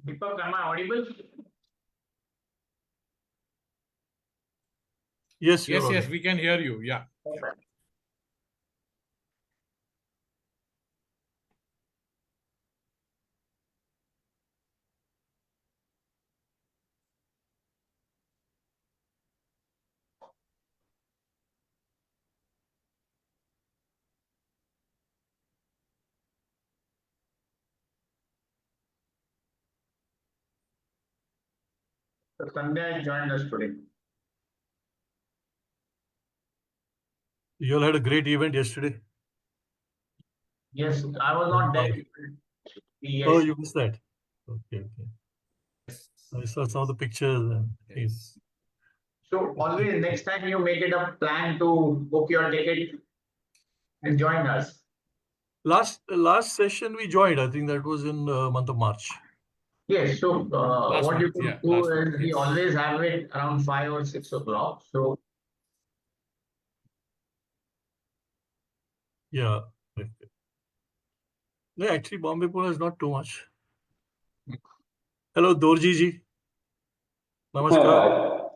Deepak, am I audible? Yes, Yes, we can hear you. Yeah. Perfect. So Sandhya has joined us today. You all had a great event yesterday. Yes, I was not there. Yes. Oh, you missed that. Okay. I saw some of the pictures and Yes. So always next time you make it a plan to book your ticket and join us. last session we joined. I think that was in month of March. Yes, so Last what you month, could yeah, do last is month, we yes. always have it around 5 or 6 o'clock. So Yeah. No, actually, Bombay Pune is not too much. Hello, Dorji ji. Namaskar.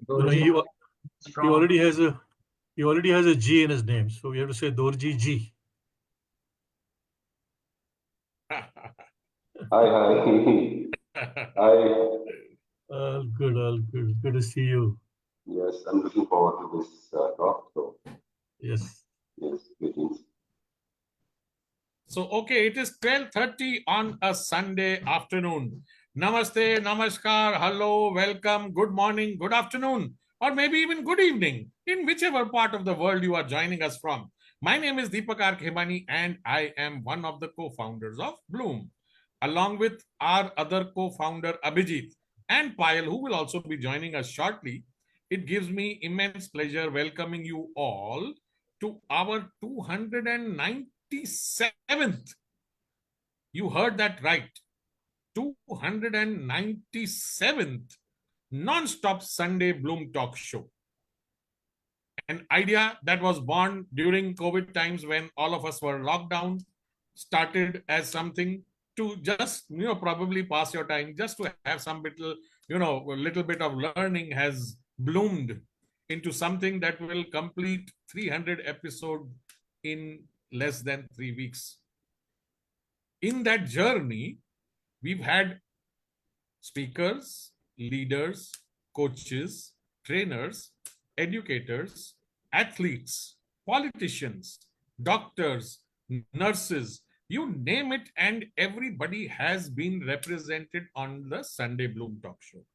No, he from already has a G in his name, so we have to say Dorji ji. Hi. All good. Good to see you. Yes, I'm looking forward to this talk. So, Yes. greetings. So, okay, it is 12:30 on a Sunday afternoon. Namaste, namaskar, hello, welcome, good morning, good afternoon, or maybe even good evening, in whichever part of the world you are joining us from. My name is Deepak R. Khemani, and I am one of the co-founders of Bloom, along with our other co-founder Abhijit and Payal, who will also be joining us shortly. It gives me immense pleasure welcoming you all to our 297th. You heard that right. 297th non-stop Sunday Bloom Talk Show. An idea that was born during COVID times when all of us were locked down, started as something to just, probably pass your time, just to have some little, a little bit of learning, has bloomed into something that will complete 300 episodes in less than 3 weeks. In that journey, we've had speakers, leaders, coaches, trainers, educators, athletes, politicians, doctors, nurses, you name it, and everybody has been represented on the Sunday Bloom Talk Show.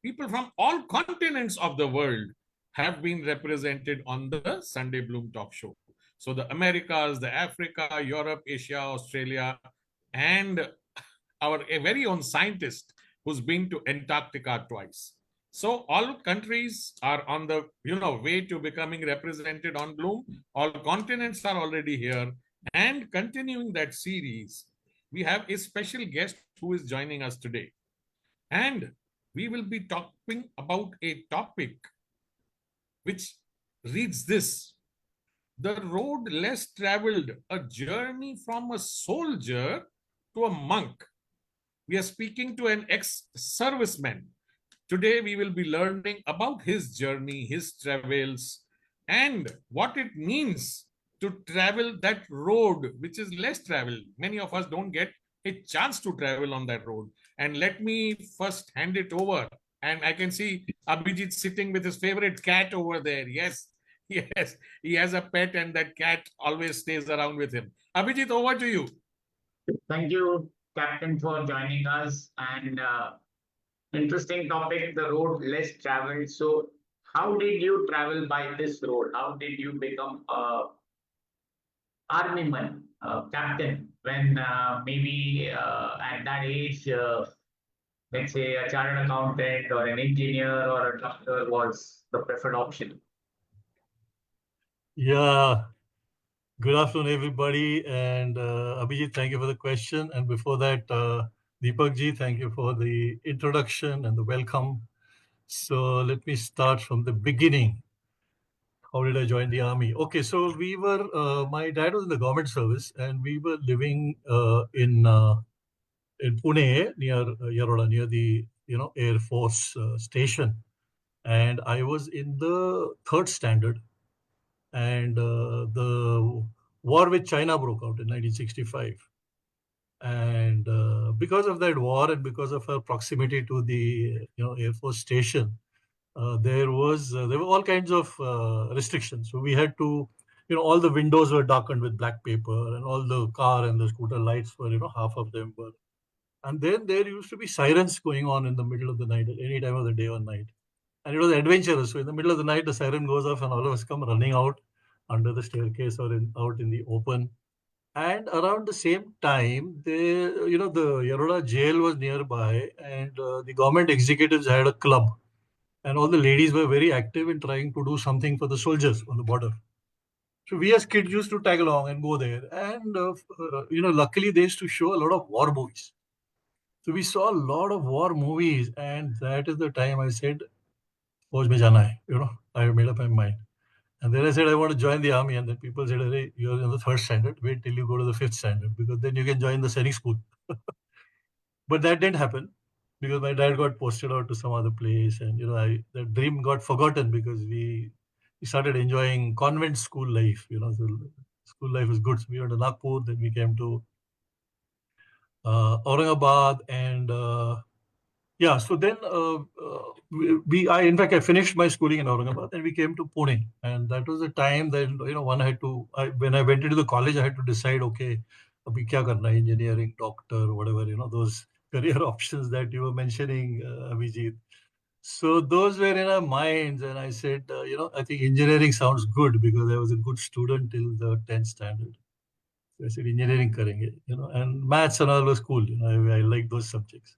People from all continents of the world have been represented on the Sunday Bloom Talk Show. So the Americas, the Africa, Europe, Asia, Australia, and our very own scientist who's been to Antarctica twice. So all countries are on the way to becoming represented on Bloom. All continents are already here. And continuing that series, we have a special guest who is joining us today. And we will be talking about a topic which reads this: the road less traveled, a journey from a soldier to a monk. We are speaking to an ex-serviceman. Today we will be learning about his journey, his travels, and what it means to travel that road which is less traveled. Many of us don't get a chance to travel on that road. And let me first hand it over. And I can see Abhijit sitting with his favorite cat over there. Yes, he has a pet, and that cat always stays around with him. Abhijit, over to you. Thank you, Captain, for joining us. And interesting topic, the road less traveled. So, how did you travel by this road? How did you become a armyman, captain, when maybe at that age, let's say a chartered accountant or an engineer or a doctor was the preferred option? Yeah. Good afternoon, everybody. And Abhijit, thank you for the question. And before that, Deepak ji, thank you for the introduction and the welcome. So let me start from the beginning how did I join the army? Okay, so we were, my dad was in the government service, and we were living in Pune near Yaroda, near the Air Force station, and I was in the third standard, and the war with China broke out in 1965, and because of that war and because of our proximity to the Air Force station, there were all kinds of restrictions. So we had to, all the windows were darkened with black paper, and all the car and the scooter lights were, half of them were. And then there used to be sirens going on in the middle of the night at any time of the day or night. And it was adventurous. So in the middle of the night, the siren goes off, and all of us come running out under the staircase or out in the open. And around the same time, the Yaroda jail was nearby, and the government executives had a club, and all the ladies were very active in trying to do something for the soldiers on the border. So we as kids used to tag along and go there, and luckily they used to show a lot of war movies. So we saw a lot of war movies, and that is the time I said, "Fauj mein jana hai." I made up my mind. And then I said, I want to join the army. And then people said, "Hey, you're in the third standard. Wait till you go to the fifth standard, because then you can join the Sainik school." But that didn't happen, because my dad got posted out to some other place, and that dream got forgotten, because we started enjoying convent school life. So school life was good. So we went to Nagpur, then we came to Aurangabad, and yeah. So then I finished my schooling in Aurangabad, and we came to Pune, and that was the time that one had to. When I went into the college, I had to decide, okay, abhi kya karna hai, engineering, doctor, whatever, those career options that you were mentioning, Abhijit. So those were in our minds, and I said, I think engineering sounds good, because I was a good student till the 10th standard. So I said, engineering karenge, and maths and all was cool. I like those subjects.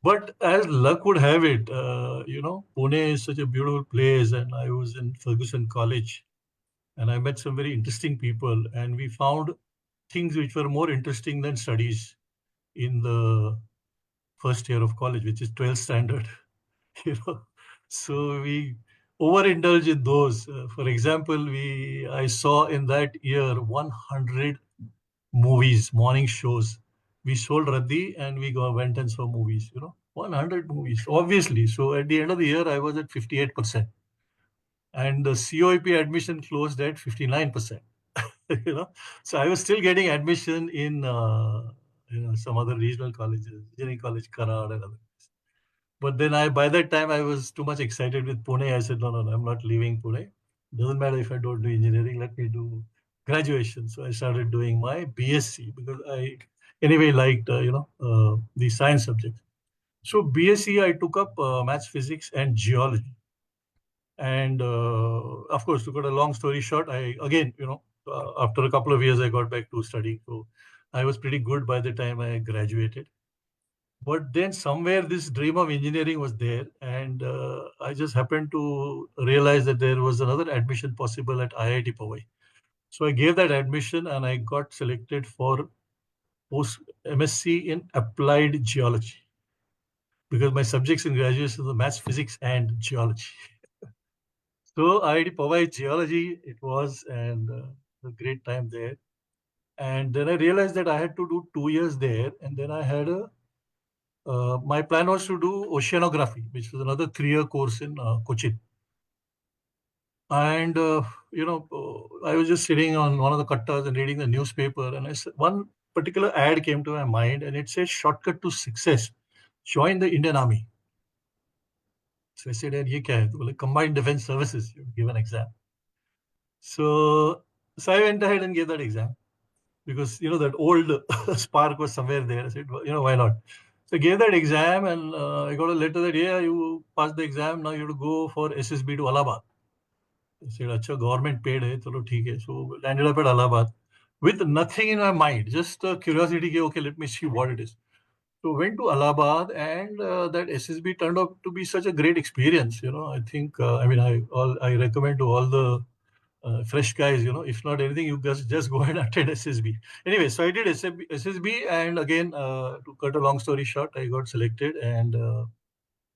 But as luck would have it, Pune is such a beautiful place, and I was in Ferguson College, and I met some very interesting people, and we found things which were more interesting than studies in the first year of college, which is 12th standard. you know. So we overindulge in those. For example, I saw in that year 100 movies, morning shows. We sold Raddi, and we went and saw movies, 100 movies, obviously. So at the end of the year, I was at 58%. And the COEP admission closed at 59%. you know. So I was still getting admission in some other regional colleges, engineering college, Karad and others. But then by that time, I was too much excited with Pune. I said, no, no, no, I'm not leaving Pune. Doesn't matter if I don't do engineering, let me do graduation. So I started doing my BSc, because I anyway liked, the science subjects. So BSc, I took up maths, physics, and geology. And of course, to cut a long story short, after a couple of years, I got back to studying. So I was pretty good by the time I graduated. But then somewhere this dream of engineering was there, and I just happened to realize that there was another admission possible at IIT Powai. So I gave that admission, and I got selected for post MSc in applied geology, because my subjects in graduation were maths, physics, and geology. So IIT Powai geology it was, and a great time there. And then I realized that I had to do 2 years there, and then I had my plan was to do oceanography, which was another 3-year course in Cochin. And I was just sitting on one of the kattas and reading the newspaper, and one particular ad came to my mind, and it said, "Shortcut to success: join the Indian Army." So I said, "And ye kya hai?" Well, Combined Defense Services, you give an exam. So I went ahead and gave that exam, because that old spark was somewhere there. I said, well, why not? So I gave that exam, and I got a letter that, yeah, you passed the exam. Now you have to go for SSB to Allahabad. I said, "Acha, government paid hai, chalo theek hai." So landed up at Allahabad with nothing in my mind, just curiosity. Okay, let me see what it is. So went to Allahabad, and that SSB turned out to be such a great experience. I think, I recommend to all the fresh guys, if not anything, you guys just go and attend SSB. Anyway, so I did SSB, and again, to cut a long story short, I got selected, and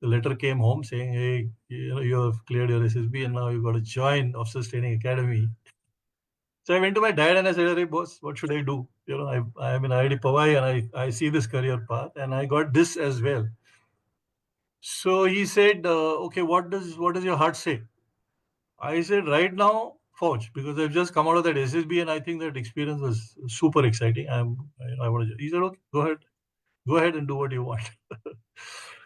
the letter came home saying, hey, you have cleared your SSB and now you got to join Officers Training Academy. So I went to my dad and I said, hey, boss, what should I do? I am in IIT Powai and I see this career path and I got this as well. So he said, okay, what does your heart say? I said, right now, Forge, because I've just come out of that SSB and I think that experience was super exciting. I want to. He said, okay, go ahead and do what you want.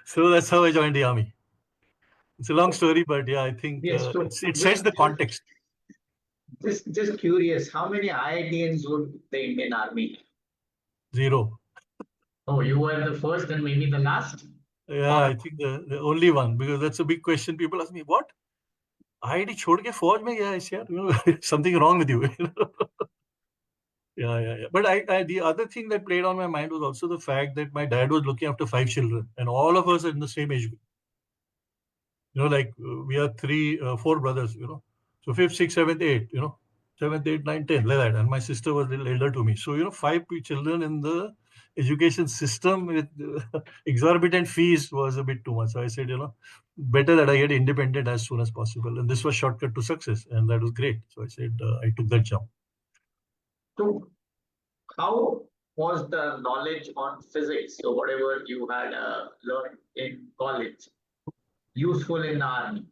So that's how I joined the army. It's a long story, but yeah, I think Yes, so it sets the context. just curious, how many IITians would the Indian Army? 0. Oh, you were the first and maybe the last? Yeah, Or I think the only one, because that's a big question. People ask me, what? IIT छोड़ के फौज में गया is यार? Something wrong with you. Yeah. But the other thing that played on my mind was also the fact that my dad was looking after 5 children, and all of us are in the same age group. Like we are 4 brothers. So 5th, 6th, 7th, 8th. 7th, 8th, 9th, 10th, like that. And my sister was a little elder to me. So 5 children in the education system with exorbitant fees was a bit too much. So I said, better that I get independent as soon as possible. And this was shortcut to success, and that was great. So I said I took that jump. so how was the knowledge on physics? So whatever you had learned in college, useful in the army?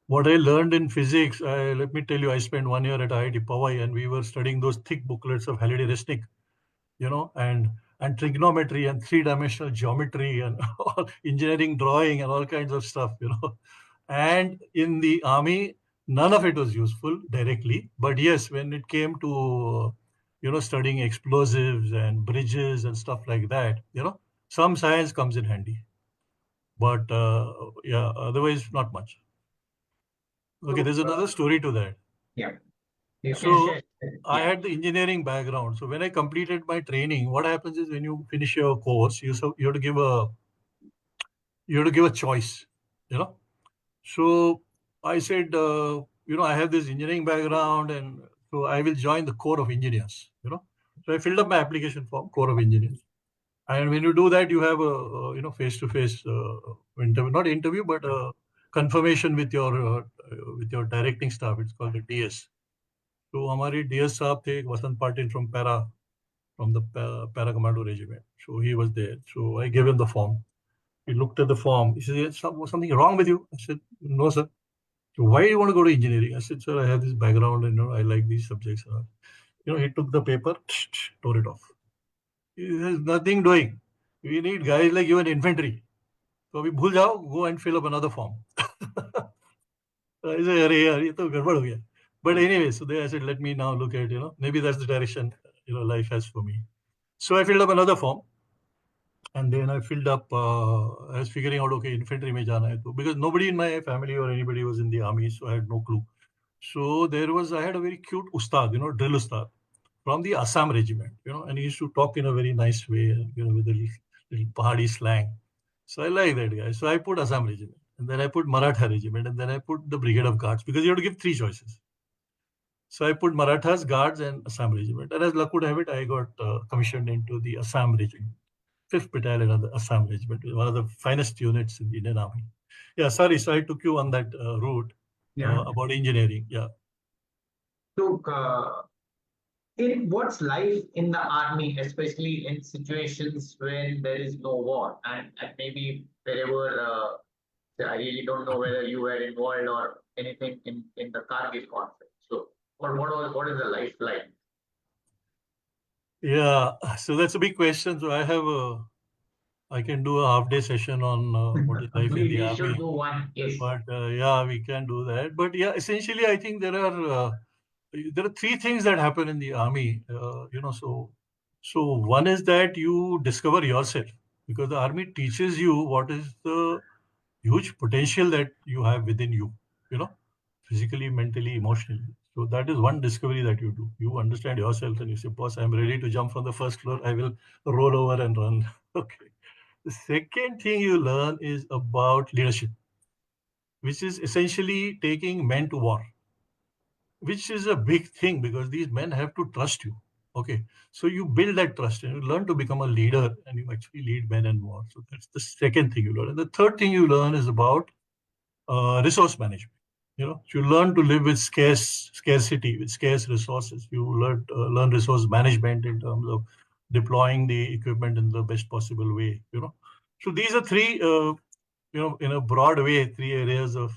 What I learned in physics, let me tell you, I spent 1 year at IIT Powai and we were studying those thick booklets of Halliday Resnick, and trigonometry and 3-dimensional geometry and all engineering drawing and all kinds of stuff. And in the army, none of it was useful directly. But yes, when it came to, studying explosives and bridges and stuff like that, some science comes in handy. But yeah, otherwise, not much. Okay, there's another story to that. Yeah, you can So share. I Yeah. had the engineering background. So when I completed my training, what happens is when you finish your course, you have to give a choice. So I said, I have this engineering background, and so I will join the Corps of Engineers. So I filled up my application form, Corps of Engineers. And when you do that, you have a face-to-face interview, not interview, but confirmation with your directing staff. It's called the DS. तो हमारे DS साहब थे वसंत Patil from the para commando regiment. So he was there. So I gave him the form. He looked at the form. He said, "Yes, was something wrong with you?" I said, "No, sir." So why do you want to go to engineering? I said, "Sir, I have this background and I like these subjects." He took the paper, tore it off. There's nothing doing. We need guys like you in infantry. So अभी भूल जाओ, go and fill up another form. I said, अरे यार ये तो गड़बड़ हो गया. But anyway, so there I said, let me now look at, maybe that's the direction, life has for me. So I filled up another form. And then I filled up, I was figuring out, okay, infantry mein jana hai to, because nobody in my family or anybody was in the army, so I had no clue. So I had a very cute ustad, drill ustad from the Assam regiment, and he used to talk in a very nice way, with a little Pahadi slang. So I like that guy. So I put Assam regiment, and then I put Maratha regiment, and then I put the Brigade of Guards, because you have to give 3 choices. So I put Marathas, Guards, and Assam regiment. And as luck would have it, I got commissioned into the Assam regiment. 5th Battalion of the Assam Regiment, one of the finest units in the Indian Army. Yeah, sorry. So I took you on that route about engineering. Yeah. So, what's life in the army, especially in situations when there is no war, and maybe wherever I really don't know whether you were involved or anything in the Kargil conflict. So, what is the life like? Yeah. So that's a big question. So I can do a half-day session on what is life in the We should army. do one. Yes. But yeah, we can do that. But yeah, essentially, I think there are 3 things that happen in the army. So one is that you discover yourself, because the army teaches you what is the huge potential that you have within you, physically, mentally, emotionally. So that is one discovery that you do. You understand yourself and you say, boss, I'm ready to jump from the first floor. I will roll over and run. Okay. The second thing you learn is about leadership, which is essentially taking men to war, which is a big thing because these men have to trust you. Okay, so you build that trust and you learn to become a leader, and you actually lead men and more. So that's the second thing you learn. And the third thing you learn is about resource management. You learn to live with scarcity, with scarce resources. You learn resource management in terms of deploying the equipment in the best possible way. So these are three, in a broad way, three areas of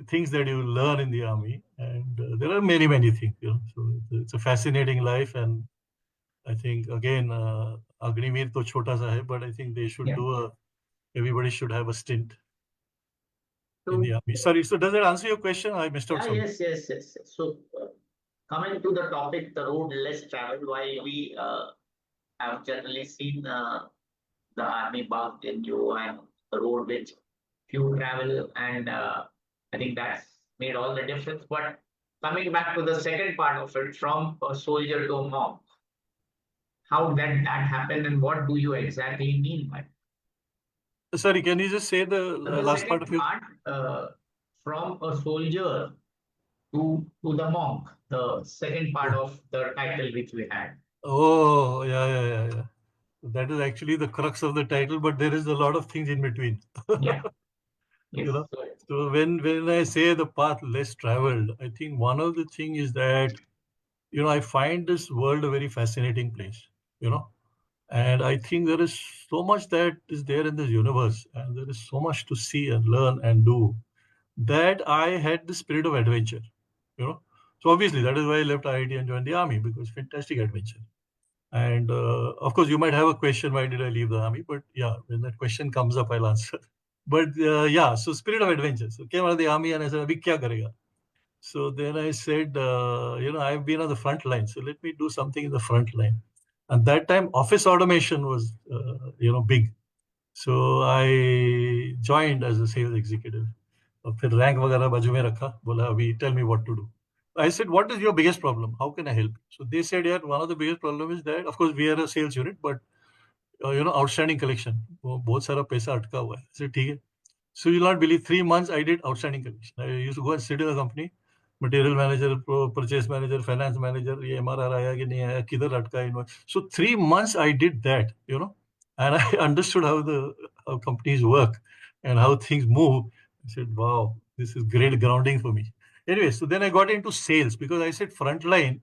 things that you learn in the army, and there are many, many things. So it's a fascinating life, and I think again, Agniveer to chota sa hai, but I think they should Yeah. everybody should have a stint in So, the army. Sorry, so does that answer your question? I missed out yeah, something. yes. So, coming to the topic, the road less traveled, why we have generally seen the army bumped into and the road which few travel, and I think that's made all the difference. But coming back to the second part of it, from a soldier to a monk, how did that happen, and what do you exactly mean by it? Sorry, can you just say the So the last part second of your? part, from a soldier to the monk, the second part Oh, of the title which we had. oh, yeah. That is actually the crux of the title, but there is a lot of things in between. Yeah. You Yes. know, so when I say the path less traveled, I think one of the thing is that I find this world a very fascinating place. You know, and I think there is so much that is there in this universe, and there is so much to see and learn and do that I had the spirit of adventure. You know, so obviously that is why I left IIT and joined the army, because fantastic adventure. And of course, you might have a question, why did I leave the army? But yeah, when that question comes up, I'll answer. But yeah, so spirit of adventure. So came out of the army and I said, Abhi kya karega? So then I said, I've been on the front line, so let me do something in the front line. And that time, office automation was, big. So I joined as a sales executive. और फिर rank वगैरह बाजू में रखा, बोला अभी tell me what to do. I said, what is your biggest problem? How can I help? So they said, yeah, one of the biggest problem is that, of course, we are a sales unit, but outstanding collection. वो बहुत सारा पैसा अटका हुआ है. I said, ठीक है. So you'll not believe, 3 months I did outstanding collection. I used to go and sit in the company, material manager, purchase manager, finance manager, ये MRR आया कि नहीं आया, किधर अटका है. So 3 months I did that, and I understood how companies work and how things move. I said, wow, this is great grounding for me. Anyway, so then I got into sales because I said frontline.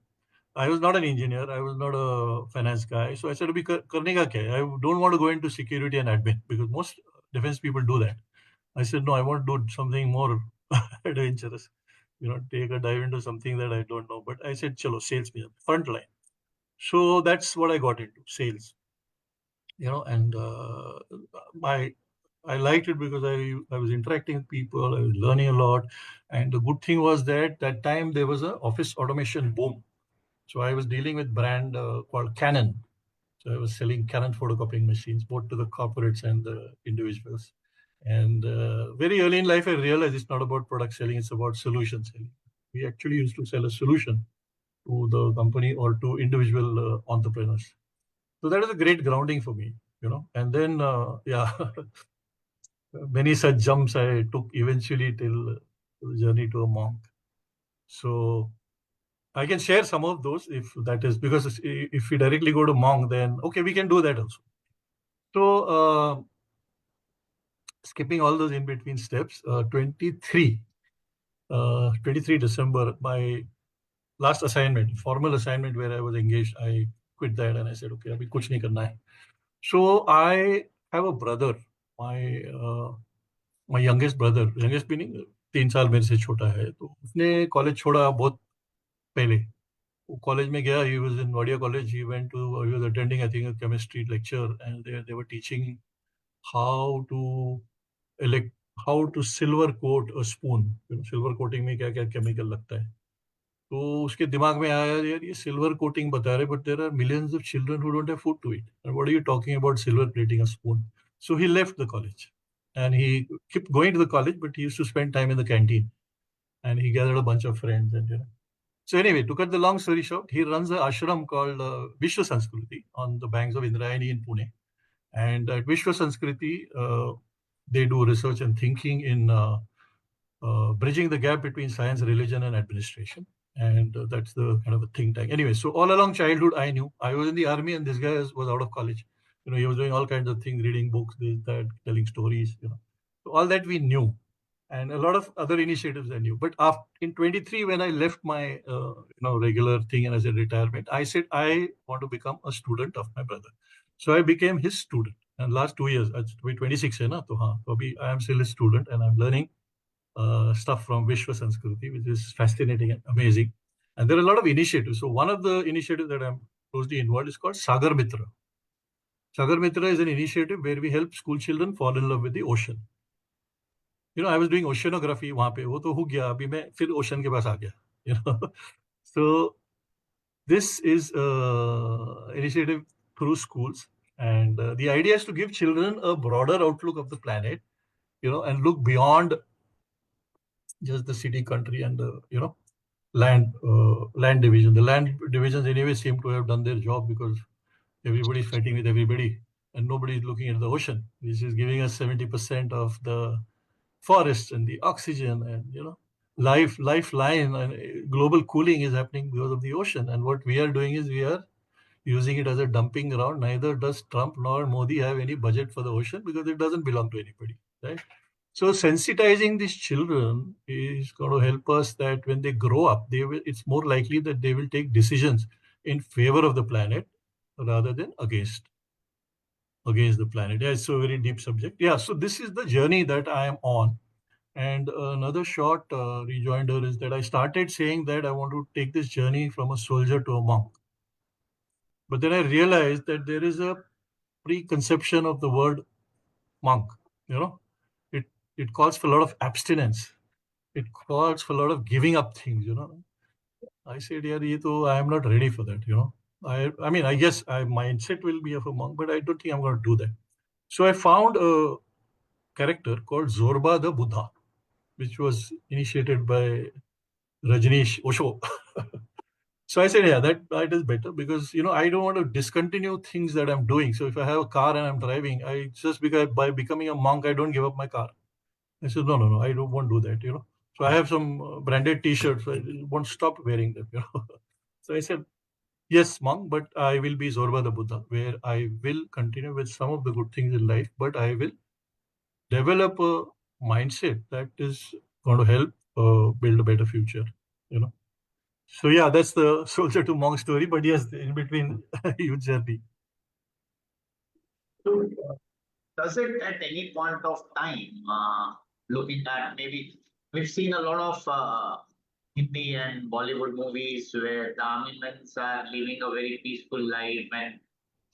I was not an engineer. I was not a finance guy. So I said, "Abhi karne ka kya hai? I don't want to go into security and admin because most defense people do that." I said, no, I want to do something more adventurous, take a dive into something that I don't know. But I said, chalo, sales, front line. So that's what I got into, sales, and I liked it because I was interacting with people, I was learning a lot. And the good thing was that time there was a office automation boom. So I was dealing with brand called Canon. So I was selling Canon photocopying machines, both to the corporates and the individuals. And very early in life, I realized it's not about product selling, it's about solution selling. We actually used to sell a solution to the company or to individual entrepreneurs. So that is a great grounding for me, And then, yeah, many such jumps I took eventually till the journey to a monk. So I can share some of those if that is, because if we directly go to monk, then okay, we can do that also. So, skipping all those in between steps, 23 December, my last assignment, formal assignment where I was engaged, I quit that and I said, okay, abhi kuch nahi karna hai. So I have a brother, my youngest meaning 3 साल मेरे से छोटा है, तो उसने college छोड़ा बहुत पहले. वो कॉलेज में गया, he was in Wadia College, he was attending, I think, a chemistry lecture, and they were teaching how to elect how to silver coat a spoon. Silver coating में क्या क्या केमिकल लगता है. तो उसके दिमाग में आया, यार ये सिल्वर कोटिंग बता रहे, but there are millions of children who don't have food to eat, and what are you talking about silver plating a spoon. So he left the college and he kept going to the college, but he used to spend time in the canteen and he gathered a bunch of friends. And so anyway, to cut the long story short, he runs an ashram called Vishwa Sanskriti on the banks of Indrayani in Pune. And at Vishwa Sanskriti, they do research and thinking in bridging the gap between science, religion, and administration. And that's the kind of a think tank. Anyway, so all along childhood, I knew I was in the army, and this guy was out of college. He was doing all kinds of things, reading books, this, that, telling stories. So all that we knew, and a lot of other initiatives I knew. But after in 23, when I left my regular thing and I said retirement, I said I want to become a student of my brother. So I became his student. And last 2 years, we 26 hai na, to I am still a student, and I'm learning stuff from Vishwa Sanskriti, which is fascinating and amazing. And there are a lot of initiatives. So one of the initiatives that I'm closely involved is called Sagar Mitra. Sagar Mitra is an initiative where we help school children fall in love with the ocean. I was doing oceanography वहाँ पे, वो तो हो गया, अभी मैं फिर ocean के पास आ गया. So this is initiative through schools, and the idea is to give children a broader outlook of the planet, and look beyond just the city, country, and the land division. The land divisions anyway seem to have done their job, because everybody is fighting with everybody, and nobody is looking at the ocean, which is giving us 70% of the forests and the oxygen, and lifeline, and global cooling is happening because of the ocean. And what we are doing is we are using it as a dumping ground. Neither does Trump nor Modi have any budget for the ocean, because it doesn't belong to anybody, right? So sensitizing these children is going to help us that when they grow up, it's more likely that they will take decisions in favor of the planet rather than against the planet. Yeah, it's a very deep subject. Yeah, so this is the journey that I am on. And another short rejoinder is that I started saying that I want to take this journey from a soldier to a monk. But then I realized that there is a preconception of the word monk. It it calls for a lot of abstinence. It calls for a lot of giving up things. I said, yeah, I am not ready for that. I mean, I guess my mindset will be of a monk, but I don't think I'm going to do that. So I found a character called Zorba the Buddha, which was initiated by Rajneesh Osho. So I said, yeah, that is better, because I don't want to discontinue things that I'm doing. So if I have a car and I'm driving, I just, because by becoming a monk, I don't give up my car. I said, no, no, no, I don't want to do that. So I have some branded T-shirts. So I won't stop wearing them. So I said, yes, monk, but I will be Zorba the Buddha, where I will continue with some of the good things in life, but I will develop a mindset that is going to help build a better future. So yeah, that's the soldier to monk story. But yes, in between, huge journey. So, does it at any point of time, looking at maybe we've seen a lot of Hindi and Bollywood movies where the army men are living a very peaceful life, and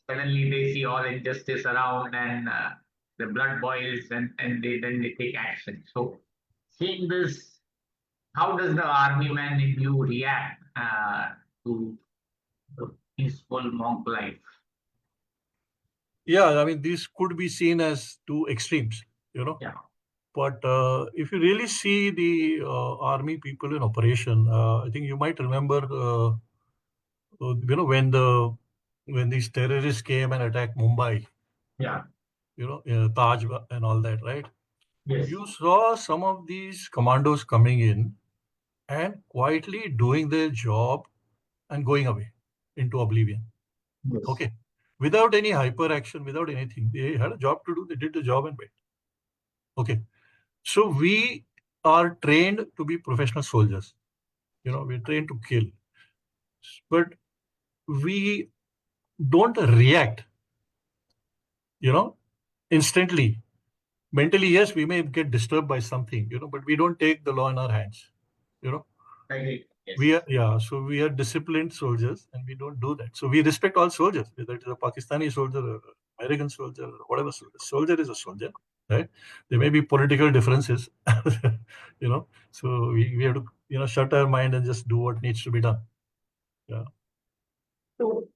suddenly they see all injustice around, and the blood boils, and then they take action. So seeing this, how does the army man in you react to the peaceful monk life? Yeah, I mean, these could be seen as two extremes. Yeah. But if you really see the army people in operation, I think you might remember, when these terrorists came and attacked Mumbai, Yeah. Taj and all that, right? Yes. You saw some of these commandos coming in and quietly doing their job and going away into oblivion. Yes. Okay. Without any hyperaction, without anything. They had a job to do. They did the job and went. Okay. So we are trained to be professional soldiers. We're trained to kill. But we don't react, instantly. Mentally, yes, we may get disturbed by something, but we don't take the law in our hands. I agree. Yes. So we are disciplined soldiers, and we don't do that. So we respect all soldiers, whether it is a Pakistani soldier, or American soldier, or whatever soldier. Soldier is a soldier, right? There may be political differences, So we have to, shut our mind and just do what needs to be done. Yeah. So,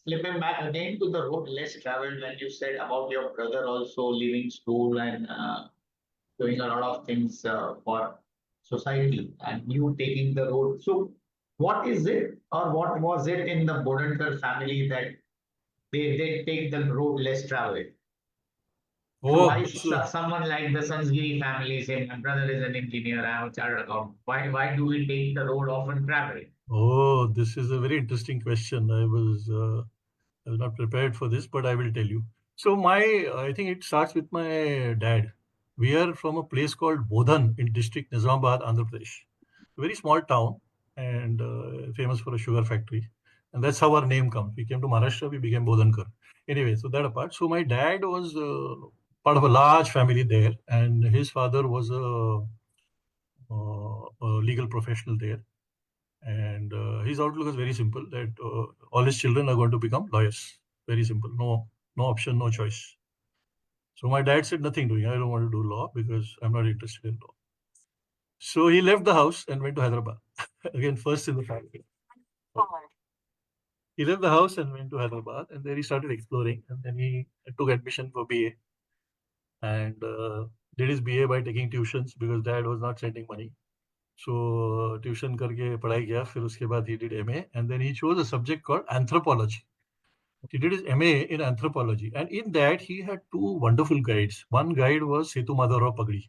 slipping back again to the road less traveled, when you said about your brother also leaving school and doing a lot of things for society, and you taking the road. So, what is it, or what was it in the Bodhankar family that they take the road less traveled? So Oh, why should someone like the Sansgiri family say, my brother is an engineer, I have a chartered accountant? Why do we take the road often traveling? oh, this is a very interesting question. I was not prepared for this, but I will tell you. So I think it starts with my dad. We are from a place called Bodhan in district Nizamabad, Andhra Pradesh. A very small town and famous for a sugar factory. And that's how our name comes. We came to Maharashtra, we became Bodhankar. Anyway, so that apart. So my dad was part of a large family there, and his father was a legal professional there. And his outlook is very simple that all his children are going to become lawyers. Very simple. No option, no choice. So my dad said nothing doing. I don't want to do law because I'm not interested in law. So he left the house and went to Hyderabad. Again, first in the family. He left the house and went to Hyderabad, and there he started exploring. And then he took admission for BA and did his BA by taking tuitions because dad was not sending money. So tuition करके पढ़ाई किया. फिर उसके बाद he did MA, and then he chose a subject called anthropology. He did his MA in anthropology, and in that he had two wonderful guides. One guide was Setu Madhavrao Pagdi,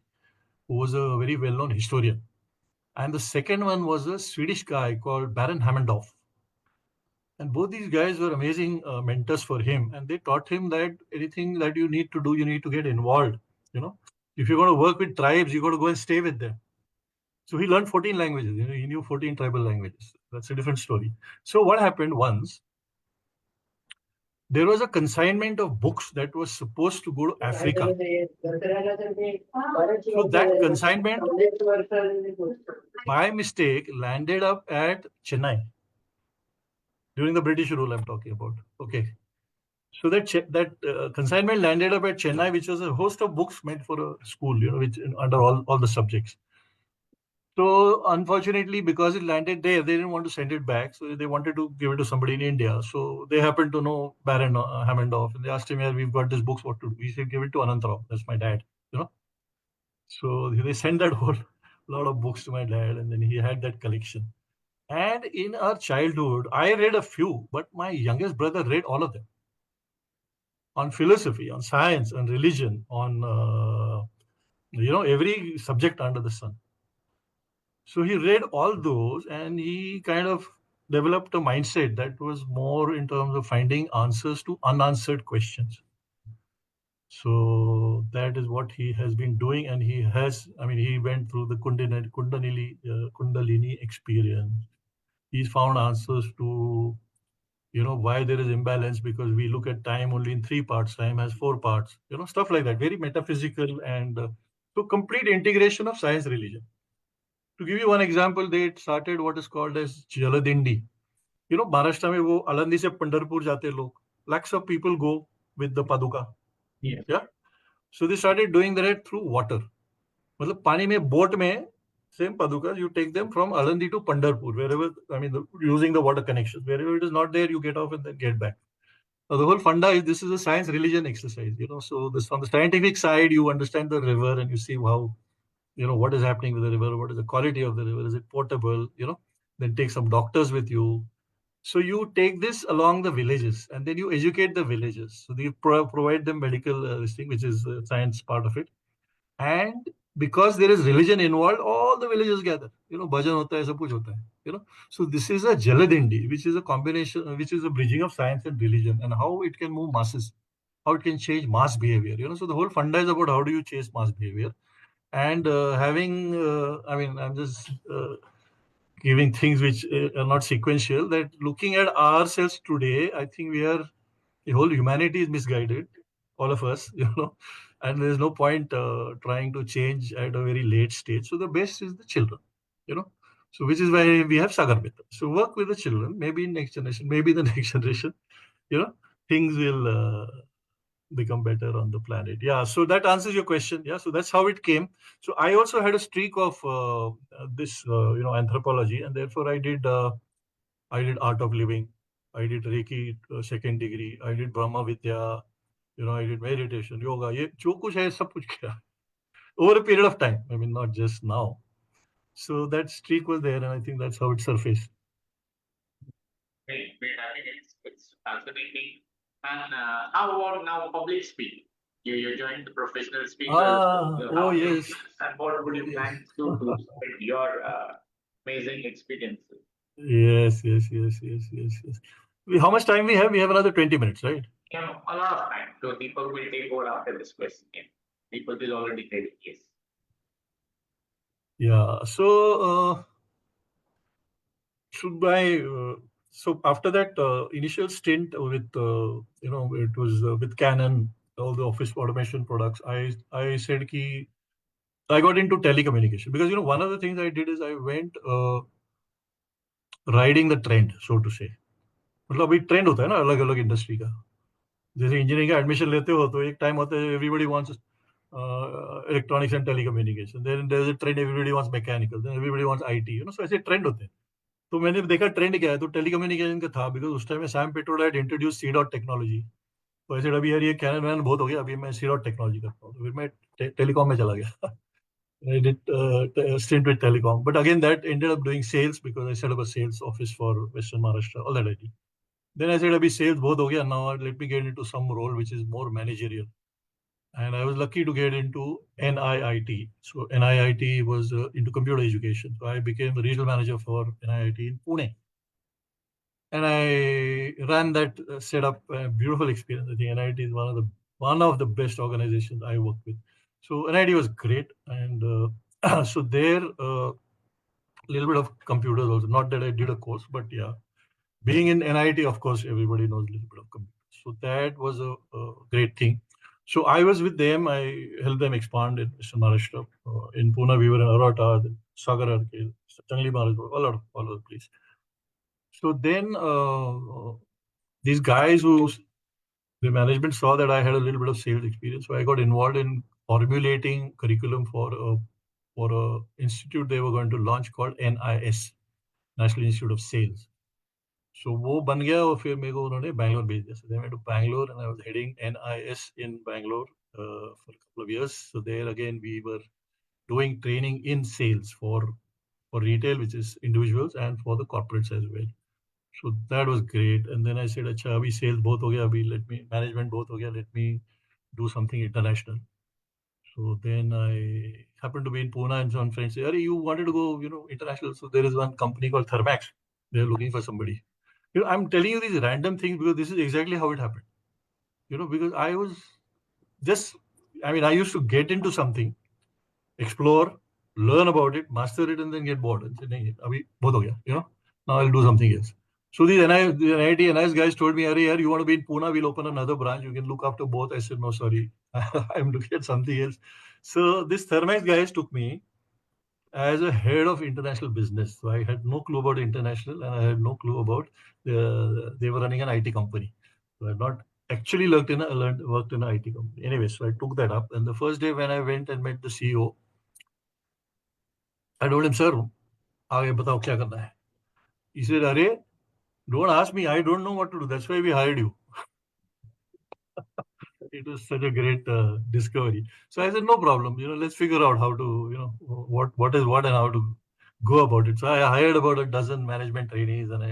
who was a very well-known historian, and the second one was a Swedish guy called Baron Hammondorf. And both these guys were amazing mentors for him, and they taught him that anything that you need to do, you need to get involved. You know, if you're going to work with tribes, you got to go and stay with them. So he learned 14 languages. You know, he knew 14 tribal languages. That's a different story. So what happened once? There was a consignment of books that was supposed to go to Africa. So that consignment, by mistake, landed up at Chennai during the British rule. I'm talking about. Okay. So that consignment landed up at Chennai, which was a host of books meant for a school, you know, which under all the subjects. So unfortunately, because it landed there, they didn't want to send it back. So they wanted to give it to somebody in India. So they happened to know Baron Hammondorf, and they asked him, "Yeah, we've got this books. What to do?" He said, "Give it to Anantrao. That's my dad." You know. So they sent that whole lot of books to my dad, and then he had that collection. And in our childhood, I read a few, but my youngest brother read all of them on philosophy, on science, on religion, on every subject under the sun. So he read all those and he kind of developed a mindset that was more in terms of finding answers to unanswered questions. So that is what he has been doing. And he went through the Kundalini experience. He's found answers to, why there is imbalance because we look at time only in 3 parts. Time has 4 parts, stuff like that. Very metaphysical and so complete integration of science religion. To give you one example, they started what is called as Jaladindi. Maharashtra में वो अलंदी से पंढरपुर जाते लोग. Lakhs of people go with the paduka. Yeah. So they started doing that through water. मतलब पानी में boat में same padukas you take them from Alandi to Pandharpur wherever using the water connections. Wherever it is not there, you get off and then get back. So the whole funda is this is a science religion exercise. So this on the scientific side you understand the river and you see how what is happening with the river, what is the quality of the river, is it potable, then take some doctors with you. So you take this along the villages and then you educate the villages. So you provide them medical this thing, which is the science part of it. And because there is religion involved, all the villages gather. Bhajan hota hai, sab kuch hota hai. So this is a Jaladindi, which is a combination, which is a bridging of science and religion, and how it can move masses, how it can change mass behavior. So the whole funda is about how do you change mass behavior. And I'm just giving things which are not sequential. That looking at ourselves today, I think the whole humanity is misguided, all of us, and there's no point trying to change at a very late stage. So the best is the children, you know. So which is why we have Sagar Mitra. So work with the children, maybe next generation, maybe the next generation, things will become better on the planet. Yeah, so that answers your question. Yeah, so that's how it came. So I also had a streak of this, anthropology, and therefore I did art of living. I did Reiki second degree. I did Brahma Vidya. I did meditation, yoga. ये जो कुछ है सब कुछ किया over a period of time. I mean, not just now. So that streak was there, and I think that's how it surfaced. Great. I think it's fascinating. And how about now public speaking? You joined the professional speakers. So Oh how did yes. and what would you plan to spread your amazing experiences? Yes, yes, yes, yes, yes, yes. How much time we have? We have another 20 minutes, right? You know, a lot of time. So people will take over after this question. Yeah. People is already ready. Yes. Yeah. So after that initial stint with it was with Canon, all the office automation products. I said ki I got into telecommunication because one of the things I did is I went riding the trend, so to say. मतलब अभी trend होता है ना अलग अलग industry का. जैसे engineering का एडमिशन लेते हो तो एक टाइम होता है everybody wants electronics and telecommunication, then there is a trend everybody wants mechanical, then everybody wants IT, so ऐसे ट्रेंड होते हैं. तो मैंने देखा ट्रेंड क्या है, तो टेलीकम्युनिकेशन का था बिकॉज उस टाइम में Sam Pitroda had introduce C dot technology. तो ऐसे अभी यार ये कैनन वैन बहुत हो गया, अभी मैं सी डॉट टेक्नोलॉजी करता हूँ, तो फिर मैं टेलीकॉम में चला गया. I did stint with telecom, but again that ended up doing sales because I set up a sales office for Western Maharashtra. All that I did. Then I said, "Abhi sales both ho gaya. Now let me get into some role which is more managerial." And I was lucky to get into NIIT. So NIIT was into computer education. So I became the regional manager for NIIT in Pune, and I ran that setup. Beautiful experience. I think NIIT is one of the best organizations I worked with. So NIIT was great, and so there. Little bit of computers also. Not that I did a course, but yeah, being in NIT, of course, everybody knows a little bit of computers. So that was a great thing. So I was with them. I helped them expand in Western Maharashtra. In Pune, we were in Arata, Sagar Arcade, Changli Maharaj, all over the place. So then these guys who the management saw that I had a little bit of sales experience, so I got involved in formulating curriculum for a institute they were going to launch called NIS, National Institute of Sales. So वो बन गया और फिर मेरे को उन्होंने बैंगलोर भेज दिया. So they went to Bangalore and I was heading NIS in Bangalore for a couple of years. So there again we were doing training in sales for retail, which is individuals, and for the corporates as well. So that was great. And then I said, अच्छा अभी sales both हो गया, अभी let me management both हो गया, let me do something international. So then I happened to be in Pune and some friends say, "Arey, you wanted to go, international." So there is one company called Thermax. They're looking for somebody. I'm telling you these random things because this is exactly how it happened. Because I was just, I used to get into something, explore, learn about it, master it, and then get bored. And say, "Nahi, abhi bahut ho gaya, now I'll do something else." So these the NIT NIS guys told me, "Arey, yaar, you want to be in Pune? We'll open another branch. You can look after both." I said, "No, sorry, I'm looking at something else." So this Thermax guys took me as a head of international business. So I had no clue about international, and I had no clue about they were running an IT company. So I had not actually worked in an IT company. Anyway, so I took that up, and the first day when I went and met the CEO, I told him, "Sir, आगे बताओ क्या करना है?" He said, "अरे, don't ask me. I don't know what to do. That's why we hired you." It was such a great discovery. So I said, "No problem. Let's figure out how to, what is what and how to go about it." So I hired about a dozen management trainees, and I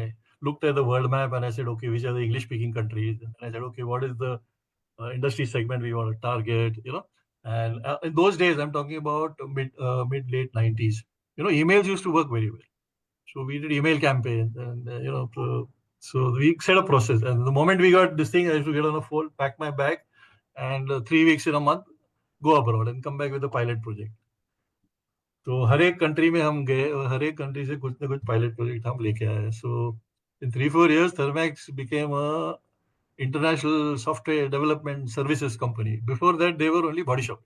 looked at the world map and I said, "Okay, which are the English-speaking countries?" And I said, "Okay, what is the industry segment we want to target?" And in those days, I'm talking about mid late 90s. Emails used to work very well. So we did email campaigns, and so we set a process. And the moment we got this thing, I used to get on a phone, pack my bag, and 3 weeks in a month, go abroad and come back with a pilot project. तो हर एक country में हम गए और हर एक country से कुछ ना कुछ पायलट प्रोजेक्ट हम लेके आए. So in 3-4 years, Thermax became a international software development services company. Before that, they were only body shop.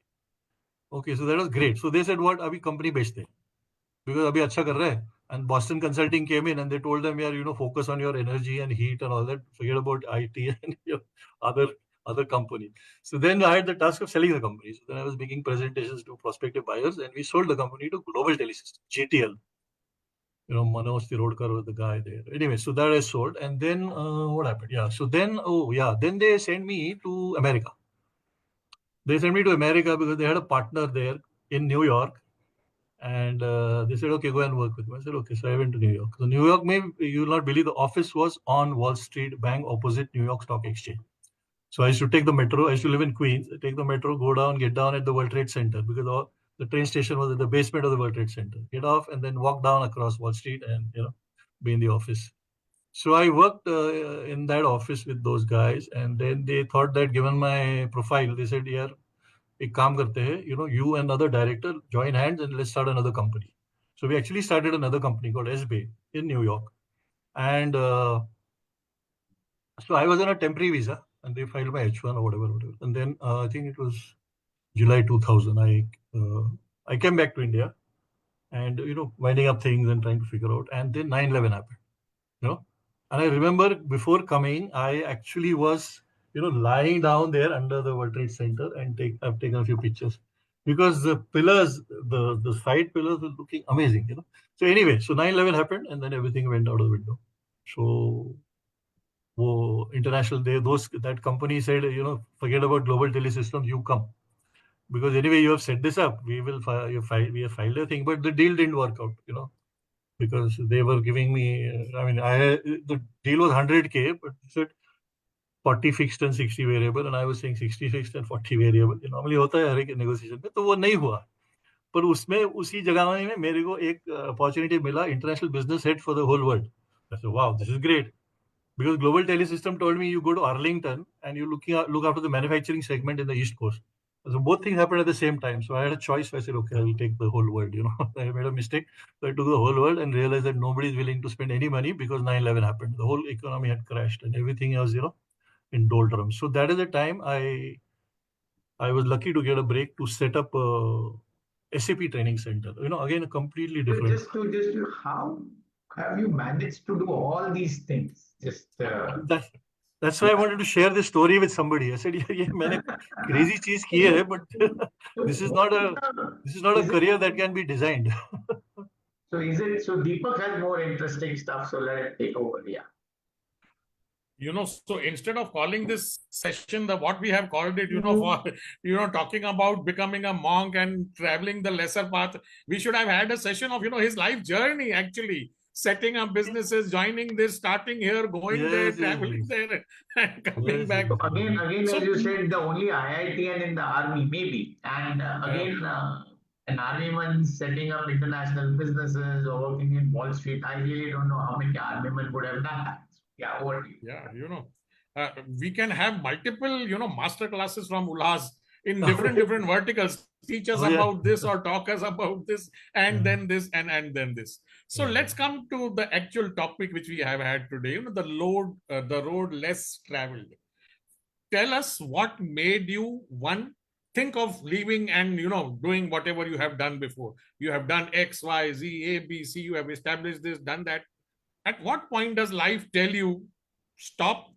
Okay, so that was great. So they said, "What? अभी कंपनी बेचते हैं because अभी अच्छा कर रहा है." And Boston Consulting came in and they told them, "Yeah, focus on your energy and heat and all that. Forget about IT and other other company." So then I had the task of selling the company. So then I was making presentations to prospective buyers, and we sold the company to Global Telesystems, GTL. Manoj Tirodkar was the guy there. Anyway, so that I sold, and then what happened? Yeah. So then, then they sent me to America. They sent me to America because they had a partner there in New York. And they said, "Okay, go and work with me." I said, "Okay." So I went to New York. So New York, maybe you will not believe, the office was on Wall Street Bank opposite New York Stock Exchange. So I used to take the metro. I used to live in Queens. I take the metro, go down, get down at the World Trade Center because the train station was at the basement of the World Trade Center. Get off and then walk down across Wall Street and be in the office. So I worked in that office with those guys, and then they thought that given my profile, they said, "Yeah, एक काम करते हैं, you and another director join hands and let's start another company." So we actually started another company called SBay in New York, and so I was on a temporary visa, and they filed my H1 or whatever. And then I think it was July 2000. I came back to India, and winding up things and trying to figure out. And then 9/11 happened. And I remember before coming, I actually was lying down there under the World Trade Center, and I've taken a few pictures because the pillars, the side pillars were looking amazing. So anyway, so 9/11 happened, and then everything went out of the window. So international, that company said, forget about global telesystems, you come, because anyway you have set this up. We have filed a thing, but the deal didn't work out. Because they were giving me, the deal was 100K, but they said 40 fixed and 60 variable, and I was saying 60 fixed and 40 variable. Normally होता है हर एक negotiation में, तो वो नहीं हुआ. पर उसमें उसी जगह में मेरे को एक अपॉर्चुनिटी मिला, international business head for the whole world. I said, wow, this is great. Because Global Telesystem told me you go to Arlington and you look after the manufacturing segment in the East Coast. So both things happened at the same time. So I had a choice. I said, okay, I will take the whole world. I made a mistake. So I took the whole world and realized that nobody is willing to spend any money because 9/11 happened. The whole economy had crashed and everything was, in doldrums. So that is the time I was lucky to get a break to set up a SAP training center. Again, a completely different. How have you managed to do all these things? That's why I wanted to share this story with somebody. I said, yeah, मैंने crazy चीज की है, but this is not a career that can be designed. So Deepak has more interesting stuff, so let it take over. Yeah. So instead of calling this session what we have called it, for talking about becoming a monk and traveling the lesser path, we should have had a session of his life journey, actually setting up businesses, joining this, starting here, going there, traveling there, and coming back. So again, as you said, the only IITian in the army, maybe, and again, an armyman setting up international businesses or working in Wall Street. I really don't know how many armymen would have done that. Yeah, over to you. Yeah, we can have multiple, master classes from Ulhas in different verticals. Teach us about this or talk us about this, and then this, and then this. So let's come to the actual topic which we have had today. The road less traveled. Tell us what made you think of leaving and doing whatever you have done before. You have done X, Y, Z, A, B, C. You have established this, done that. At what point does life tell you, stop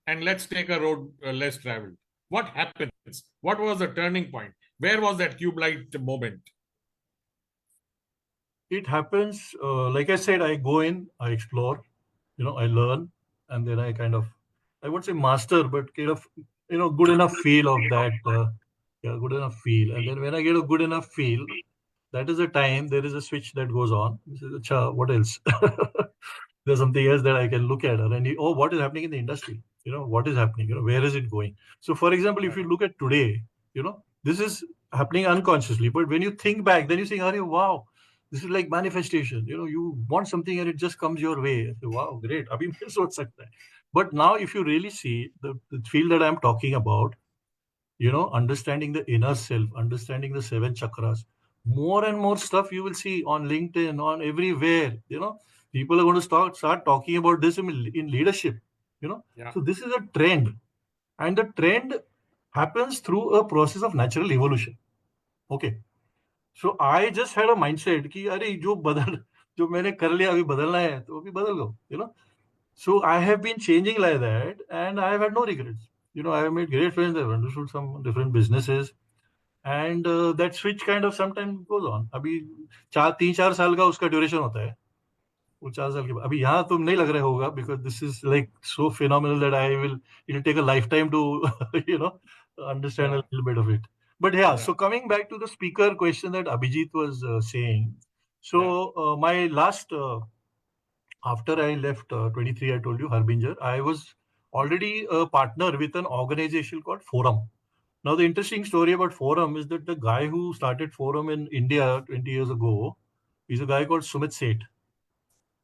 and let's take a road less traveled? What happens? What was the turning point? Where was that tube light moment? It happens, like I said, I go in, I explore, I learn, and then I kind of, I won't say master, but kind of, good enough feel of that. Good enough feel. And then when I get a good enough feel, that is the time there is a switch that goes on. What else? There's something else that I can look at, and what is happening in the industry? What is happening? Where is it going? So, for example, if you look at today, this is happening unconsciously, but when you think back, then you think, "Oh, wow, this is like manifestation." You want something and it just comes your way. So, wow, great. Abhi main soch sakta hai. But now, if you really see the field that I'm talking about, understanding the inner self, understanding the 7 chakras, more and more stuff you will see on LinkedIn, on everywhere. People are going to start talking about this in leadership. So this is a trend, and the trend happens through a process of natural evolution. Okay, so I just had a mindset कि अरे जो मैंने कर लिया अभी बदलना है तो अभी बदल लो. So I have been changing like that, and I have had no regrets. I have made great friends. I've understood some different businesses, and that switch kind of sometimes goes on. अभी 3-4 साल का उसका duration होता है. वो 4 साल के बाद अभी यहाँ तो नहीं लग रहा होगा, because this is like so phenomenal that it'll take a lifetime to understand a little bit of it. But so coming back to the speaker question that Abhijit was saying. So my last after I left 23, I told you, Harbinger, I was already a partner with an organization called Forum. Now, the interesting story about Forum is that the guy who started Forum in India 20 years ago is a guy called Sumit Seth.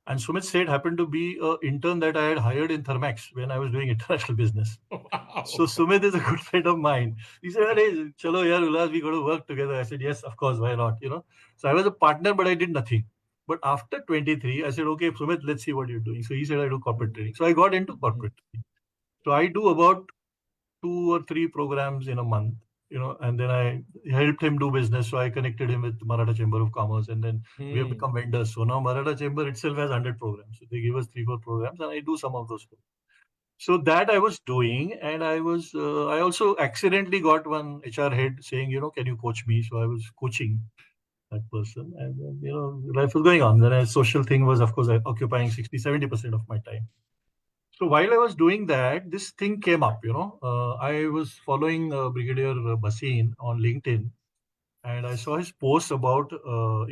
And Sumit Seth happened to be an intern that I had hired in Thermax when I was doing international business. Wow. So Sumit is a good friend of mine. He said, "Hey, chalo yaar, Ulhas, we got to work together." I said, "Yes, of course, why not?" So I was a partner, but I did nothing. But after 23, I said, "Okay, Sumit, let's see what you're doing." So he said, "I do corporate training." So I got into corporate training. So I do about 2 or 3 programs in a month, and then I helped him do business. So I connected him with Maratha Chamber of Commerce, and then we have become vendors. So now Maratha Chamber itself has 100 programs. So they give us 3, 4 programs, and I do some of those programs. So that I was doing, and I also accidentally got one HR head saying, "Can you coach me?" So I was coaching that person, and then, life was going on. Then a social thing was, of course, occupying 60-70% of my time. So while I was doing that, this thing came up. I was following Brigadier Basin on LinkedIn, and I saw his post about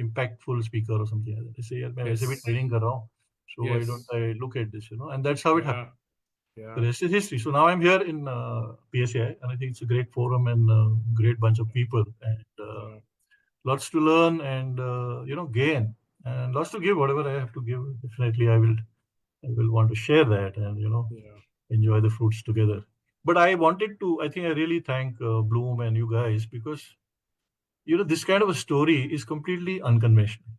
impactful speaker or something like that. I say, "यार, मैं वैसे भी Yes. training कर रहा हूँ, so why don't Yes. I look at this?" And that's how it happened. Yeah. The rest is history. So now I'm here in PSAI, and I think it's a great forum and great bunch of people, and Yeah. lots to learn and gain, and lots to give. Whatever I have to give, definitely I will want to share that, and Yeah. enjoy the fruits together. But I wanted to. I think I really thank Bloom and you guys, because this kind of a story is completely unconventional.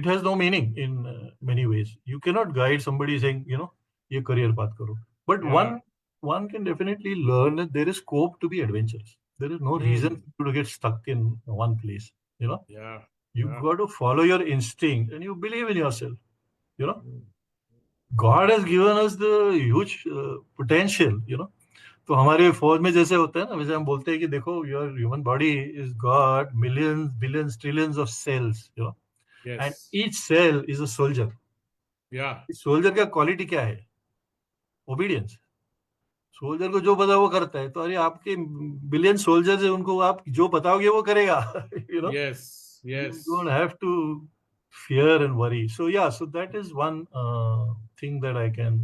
It has no meaning in many ways. You cannot guide somebody saying, ये career path करो. But Yeah. one can definitely learn that there is scope to be adventurous. There is no reason for you to get stuck in one place. Yeah. You've Yeah. got to follow your instinct, and you believe in yourself. You know, Mm. God has given us the huge potential. तो हमारे फौज में जैसे होता है ना, वैसे हम बोलते हैं कि देखो, your human body is got millions, billions, trillions of cells. And Yes. each cell is a soldier. Yeah. Soldier का क्वालिटी क्या है? ओबीडियंस. सोल्जर को जो पता वो करता है. तो अरे आपके बिलियन सोल्जर्स है, उनको आप जो बताओगे वो करेगा. Yes. You Yes. don't have to fear and worry. So yeah, so that is one thing that I can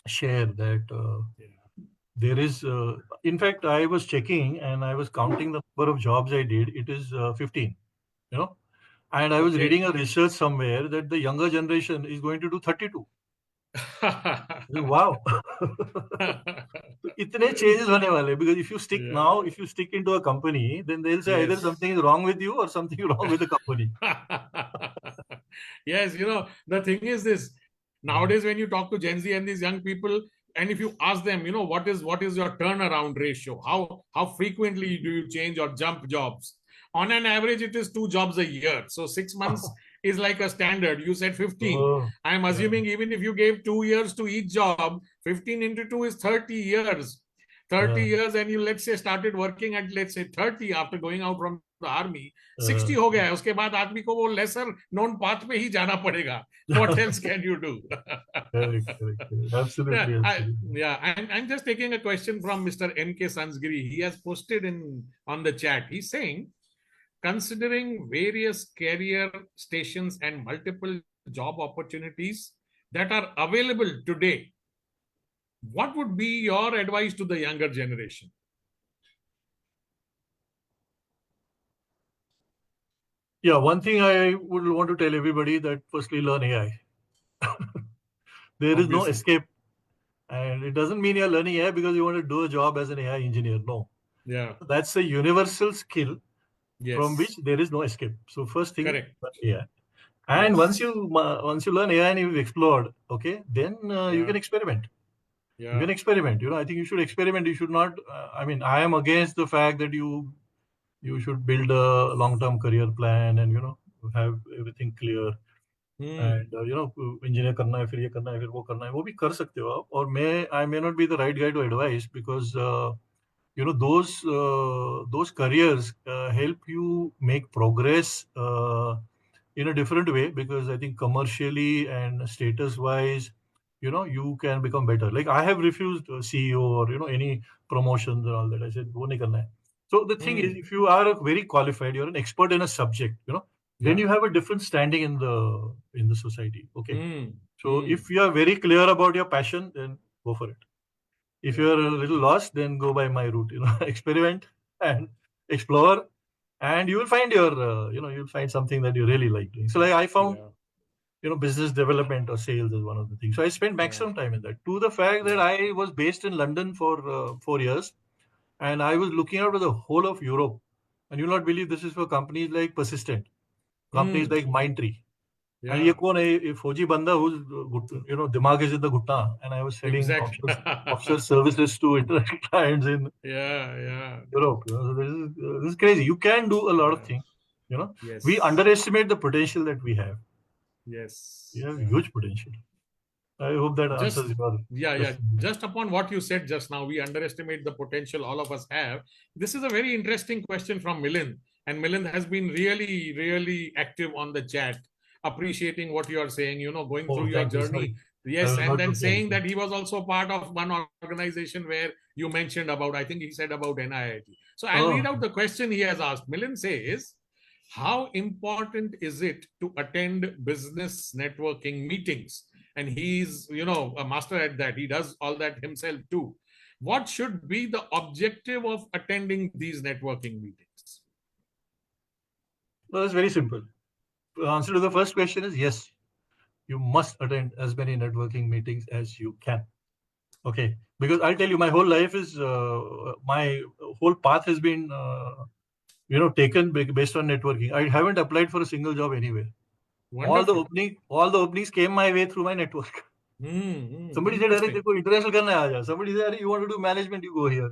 share, that Yeah. there is in fact, I was checking and I was counting the number of jobs I did. It is 15. And I was Okay. reading a research somewhere that the younger generation is going to do 32. Wow. तो इतने changes होने वाले, because if you stick Yeah. now, if you stick into a company, then they'll say either Yes. something is wrong with you or something is wrong with the company. Yes, the thing is this. Nowadays, when you talk to Gen Z and these young people, and if you ask them, what is your turnaround ratio? How frequently do you change or jump jobs? On an average, it is 2 jobs a year. So 6 months is like a standard. You said 15. Oh, I'm assuming even if you gave 2 years to each job, 15 into 2 is 30 years. 30 years, and you, let's say, started working at, let's say, 30 after going out from the army. 60 हो गया है. उसके बाद आदमी को वो lesser known path पे ही जाना पड़ेगा. What else can you do? correct. Absolutely, absolutely. I'm just taking a question from Mr. N.K. Sansgiri. He has posted on the chat. He's saying, considering various career stations and multiple job opportunities that are available today, what would be your advice to the younger generation? Yeah, one thing I would want to tell everybody, that firstly learn AI. There is no Obviously. escape. And it doesn't mean you're learning AI because you want to do a job as an AI engineer. No. Yeah. That's a universal skill from Yes. which there is no escape. So first thing, Correct. learn AI. And Yes. once you learn AI and you've explored, okay, then you Yeah. can experiment. You Yeah. can experiment. I think you should experiment. You should not. I mean, I am against the fact that you should build a long-term career plan and have everything clear. And engineer करना है, फिर ये करना है, फिर वो करना है, वो भी कर सकते हो आप. और I may not be the right guy to advise, because those careers help you make progress in a different way, because I think commercially and status wise, you can become better. Like I have refused CEO or any promotions and all that. I said वो नहीं करना है. So the thing is, if you are very qualified, you're an expert in a subject, then Yeah. you have a different standing in the society. Okay. So if you are very clear about your passion, then go for it. If you are a little lost, then go by my route. Experiment and explore, and you will find you'll find something that you really like doing. So like I found, business development or sales is one of the things. So I spent maximum time in that. To the fact that I was based in London for 4 years, and I was looking out at the whole of Europe. And you'll not believe this is for companies like Persistent, companies like Mindtree. And ये कौन है? ये फौजी बंदा whose दिमाग is in the घुटना, and I was selling Exactly. offshore services to international clients in Europe. So this is crazy. You can do a lot of things. Yes. We underestimate the potential that we have. Yes. We have huge potential. I hope that answers your question. Just upon what you said just now, we underestimate the potential all of us have. This is a very interesting question from Milind, and Milind has been really, really active on the chat, appreciating what you are saying. Going through your Thank you. journey. Sorry. Yes, and then saying that he was also part of one organization where you mentioned about, I think he said about NIIT. So I'll read out the question he has asked. Milind says, how important is it to attend business networking meetings? And he's, a master at that. He does all that himself too. What should be the objective of attending these networking meetings? Well, it's very simple. The answer to the first question is yes. You must attend as many networking meetings as you can. Okay, because I'll tell you, my whole life is my whole path has been taken based on networking. I haven't applied for a single job anywhere. Wonderful. All the openings came my way through my network. Somebody said, international karna hai aaja. Somebody said, you want to do management, you go here.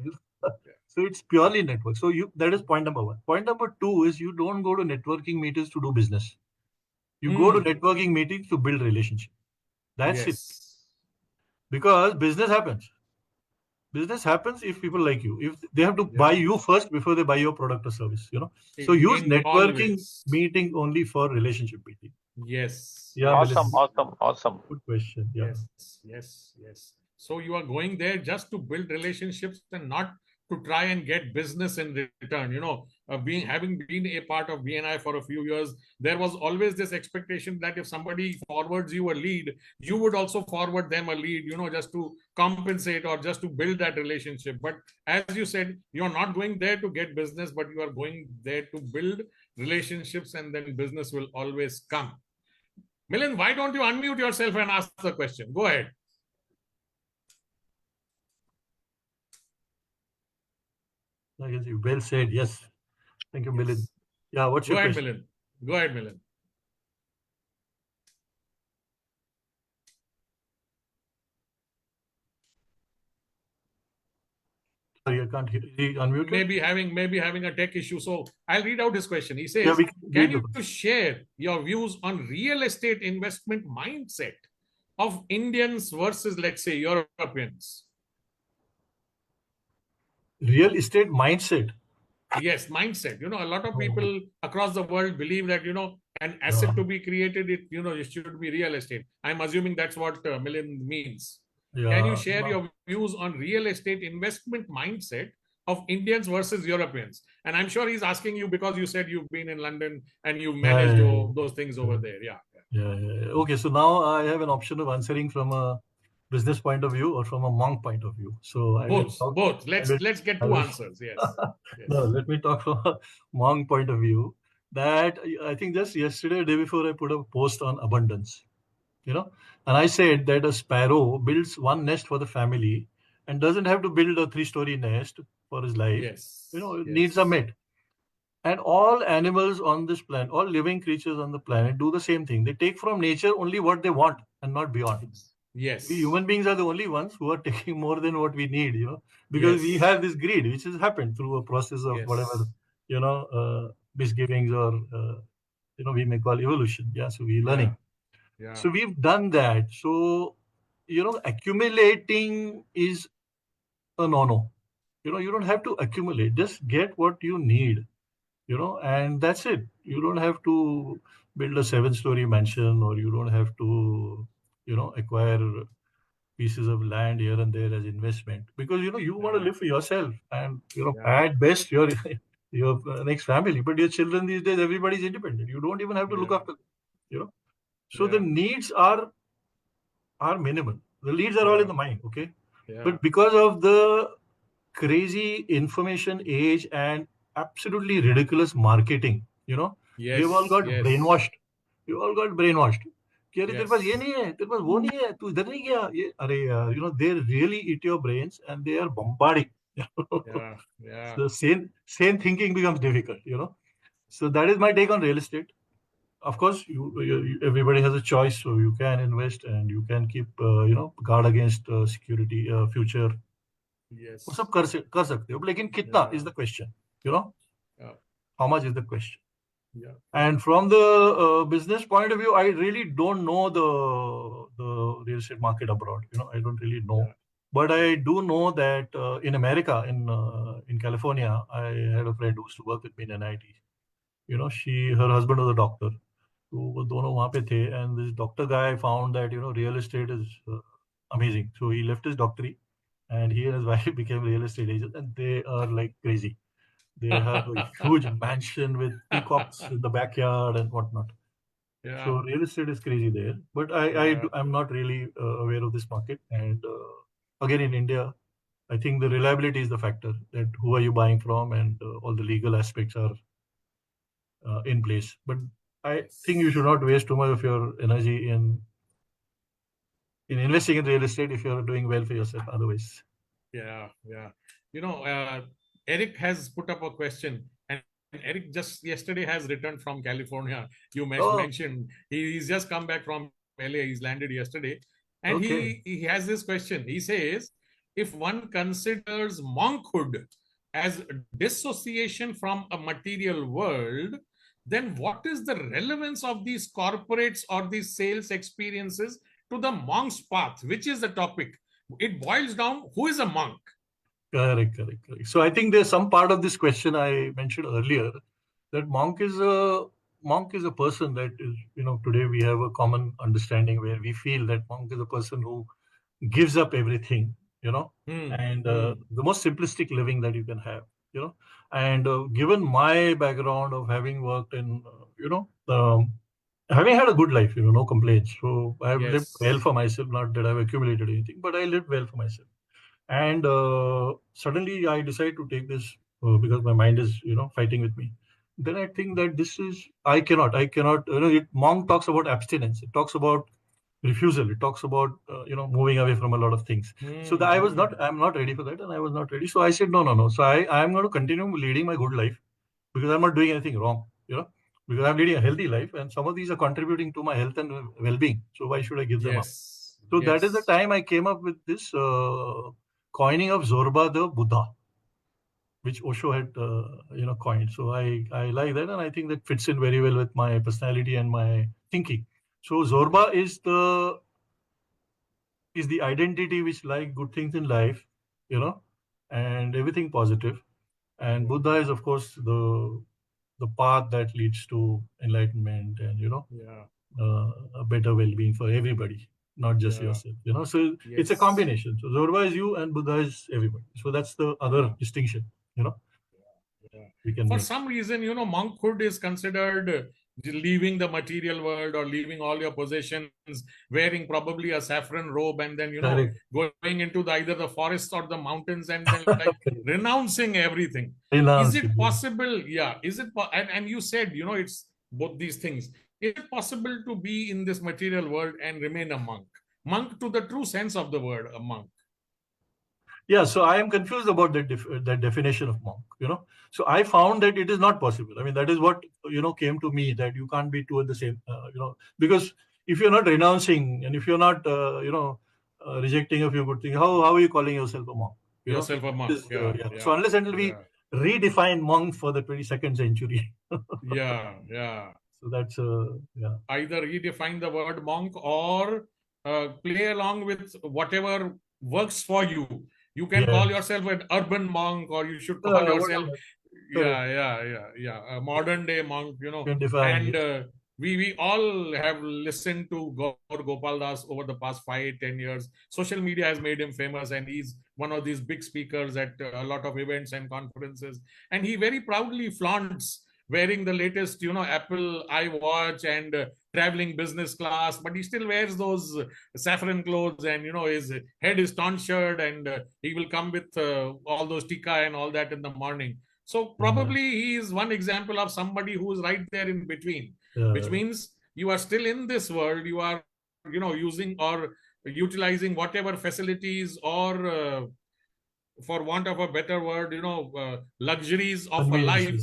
So it's purely network. So that is point number one. Point number two is you don't go to networking meetings to do business. You go to networking meetings to build relationship. That's it. Because business happens. Business happens if people like you. If they have to buy you first before they buy your product or service. So use networking meeting only for relationship building. Yes. Yeah, Awesome. Good question. Yeah. Yes. So you are going there just to build relationships and not to try and get business in return. Having been a part of BNI for a few years, there was always this expectation that if somebody forwards you a lead, you would also forward them a lead, just to compensate or just to build that relationship. But as you said, you're not going there to get business, but you are going there to build relationships, and then business will always come. Milind, why don't you unmute yourself and ask the question? Go ahead. Well said. Yes. Thank you, Milind. Yeah, what's your question? Go ahead, Milind. Sorry, I can't hear. He unmuted? Maybe having a tech issue. So I'll read out his question. He says, can you share your views on real estate investment mindset of Indians versus, let's say, Europeans? Real estate mindset? Yes, mindset. A lot of people across the world believe that, an asset to be created, it should be real estate. I'm assuming that's what Milind means. Can you share your views on real estate investment mindset of Indians versus Europeans? And I'm sure he's asking you because you said you've been in London and you've managed those things over there. Yeah. Okay, so now I have an option of answering from a business point of view or from a monk point of view. So both. Let's get two answers. Yes. No, let me talk from a monk point of view. That I think just yesterday, day before, I put a post on abundance. And I said that a sparrow builds one nest for the family and doesn't have to build a 3-story nest for his life. Needs are met. And all animals on this planet, all living creatures on the planet do the same thing. They take from nature only what they want and not beyond. Yes. We human beings are the only ones who are taking more than what we need, because we have this greed, which has happened through a process of whatever, misgivings or, we may call evolution. Yeah. So we're learning. Yeah. So we've done that. So, accumulating is a no-no. You don't have to accumulate. Just get what you need, and that's it. You don't have to build a 7-story mansion, or you don't have to, acquire pieces of land here and there as investment, because, you want to live for yourself and, at best, your next family. But your children these days, everybody's independent. You don't even have to look after them, So the needs are are minimal. The leads are all in Yeah. the mind, okay? Yeah. But because of the crazy information age and absolutely ridiculous marketing, we've all Yes. got Yes. brainwashed. We all got brainwashed. कि अरे तेरे पास ये Yes. नहीं है, तेरे पास वो नहीं है, तू इधर नहीं गया, ये अरे यार, they really eat your brains and they are bombarding. Yeah. Yeah. So same thinking becomes difficult. So that is my take on real estate. Of course, everybody has a choice, so you can invest and you can keep guard against security future. वो Yes. सब कर सकते हो, लेकिन कितना Yeah. is the question. You know, Yeah. how much is the question? Yeah. And from the business point of view, I really don't know the real estate market abroad. I don't really know, Yeah. but I do know that in America, in California, I had a friend who used to work with me in NIT. Her husband was a doctor. तो वो दोनों वहाँ पे थे, and this doctor guy found that real estate is amazing. So he left his doctorate, and he and his wife became real estate agents, and they are like crazy. They have a huge mansion with peacocks in the backyard and whatnot. So Yeah. real estate is crazy there. But Yeah. I'm not really aware of this market. And again, in India, I think the reliability is the factor, that who are you buying from, and all the legal aspects are in place. But I think you should Yes. not waste too much of your energy in investing in real estate if you're doing well for yourself. Otherwise, Yeah, yeah. You know, Eric has put up a question, and Eric just yesterday has returned from California. You oh, mentioned he's just come back from LA. He's landed yesterday, and okay, he has this question. He says, if one considers monkhood as dissociation from a material world, then what is the relevance of these corporates or these sales experiences to the monk's path, which is the topic? It boils down, who is a monk? correct. So I think there's some part of this question I mentioned earlier, that monk is a person that is, today we have a common understanding where we feel that monk is a person who gives up everything, you know, and Hmm. the most simplistic living that you can have, you know. And given my background of having worked in, having had a good life, no complaints. So I've lived well Yes. for myself, not that I've accumulated anything, but I lived well for myself. And suddenly I decide to take this because my mind is, fighting with me. Then I think that I cannot, Monk talks about abstinence. It talks about refusal. It talks about moving away from a lot of things. So that Hmm. I'm not ready for that, and I was not ready. So I said no. So I'm going to continue leading my good life because I'm not doing anything wrong, because I'm leading a healthy life, and some of these are contributing to my health and well-being. So why should I give them up? Yes. So that is the Yes. time I came up with this coining of Zorba the Buddha, which Osho had coined. So I like that, and I think that fits in very well with my personality and my thinking. So Zorba is the identity which like good things in life, and everything positive. And Buddha is, of course, the path that leads to enlightenment and Yeah. a better well-being for everybody, not just Yeah. yourself. So it's a Yes. combination. So Zorba is you, and Buddha is everybody. So that's the other Yeah. distinction. Yeah. We can For make. some reason, monkhood is considered leaving the material world or leaving all your possessions, wearing probably a saffron robe, and then, Correct. going into either the forest or the mountains, and then like Correct. renouncing everything. Is Renounce it. it possible? Yeah. Is it, and you said, it's both these things. Is it possible to be in this material world and remain a monk? Monk to the true sense of the word, a monk. Yeah, so I am confused about that definition of monk. So I found that it is not possible. I mean, that is what came to me, that you can't be two at the same. Because if you're not renouncing and if you're not rejecting a few good things, how are you calling yourself a monk? Yourself a monk. Yeah. Yeah. So Yeah. unless until we Yeah. redefine monk for the 22nd century, Yeah. Yeah. so that's yeah. Either redefine the word monk or play along with whatever works for you. You can call Yes. yourself an urban monk, or you should call yourself, Whatever. Correct. yeah, a modern day monk, Can define, and yes. we all have listened to Gaur Gopal Das over the past 5-10 years. Social media has made him famous, and he's one of these big speakers at a lot of events and conferences, and he very proudly flaunts wearing the latest, Apple iWatch, and traveling business class, but he still wears those saffron clothes, and his head is tonsured, and he will come with all those tikka and all that in the morning. So probably he is one example of somebody who is right there in between, which means you are still in this world, you are using or utilizing whatever facilities or for want of a better word, luxuries of a life.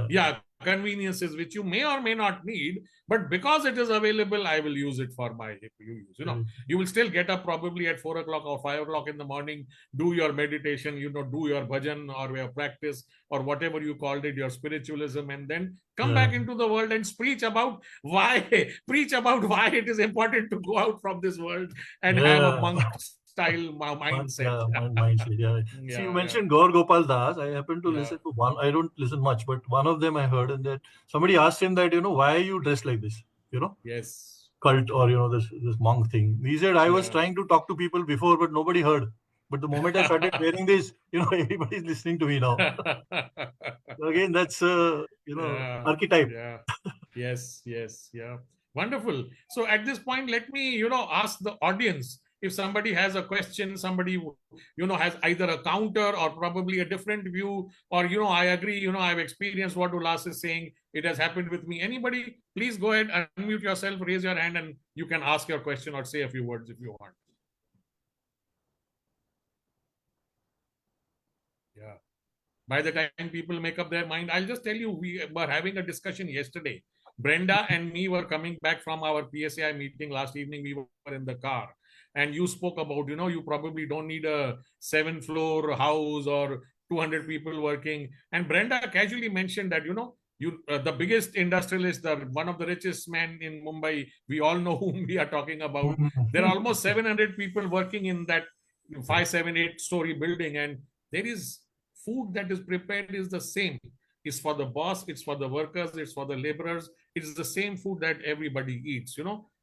Yeah. Conveniences which you may or may not need, but because it is available, I will use it for my use. You will still get up probably at 4 o'clock or 5 o'clock in the morning, do your meditation, do your bhajan or your practice or whatever you called it, your spiritualism, and then come back into the world and preach about why it is important to go out from this world and have a monk style mindset. Mindset. Yeah. See, you mentioned Gaur Gopal Das. I happen to listen to one. I don't listen much, but one of them I heard, and that somebody asked him that, why are you dressed like this? Yes. Cult or this monk thing. He said, I was trying to talk to people before, but nobody heard. But the moment I started wearing this, everybody's listening to me now. So again, that's archetype. Yeah. Yes. Yeah. Wonderful. So at this point, let me ask the audience. If somebody has a question, somebody has either a counter or probably a different view, or I agree, I've experienced what Ulhas is saying, it has happened with me. Anybody, please go ahead, unmute yourself, raise your hand, and you can ask your question or say a few words if you want. Yeah. By the time people make up their mind, I'll just tell you, we were having a discussion yesterday. Brenda and me were coming back from our PSAI meeting last evening. We were in the car, and you spoke about, you probably don't need a 7-floor house or 200 people working. And Brenda casually mentioned that, the biggest industrialist, one of the richest men in Mumbai, we all know whom we are talking about. There are almost 700 people working in that 5, 7, 8-story building, and there is food that is prepared is the same. It's for the boss, it's for the workers, it's for the laborers. It's the same food that everybody eats,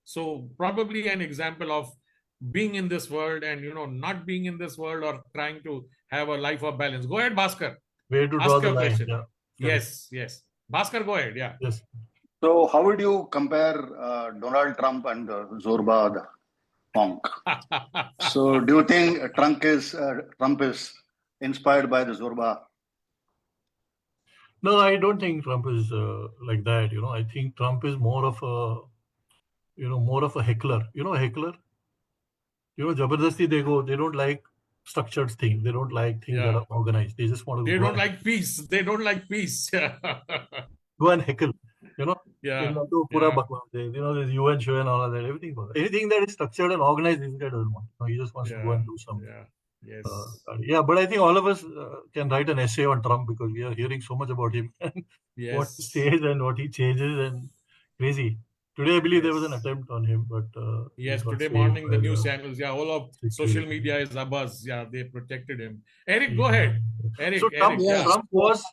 So probably an example of being in this world and, not being in this world, or trying to have a life of balance. Go ahead, Bhaskar. Where to draw the line. Yeah. Yes. Bhaskar, go ahead. Yeah. Yes. So how would you compare Donald Trump and Zorba the monk? So do you think Trump is inspired by the Zorba? No, I don't think Trump is like that. I think Trump is more of a heckler. A heckler? Jabardasti, they don't like structured things. They don't like things that are organized. They just want to. They don't like peace. Go and heckle. Yeah. There's UN show and all of that. Everything. Anything that is structured and organized, this guy doesn't want. He just wants to go and do something. Yeah. Yes. But I think all of us can write an essay on Trump, because we are hearing so much about him and what he says and what he changes, and crazy. Today, I believe there was an attempt on him, but yes, today morning the news channels, all of social media is abuzz. Yeah, they protected him. Eric, go ahead. Eric. So Trump was.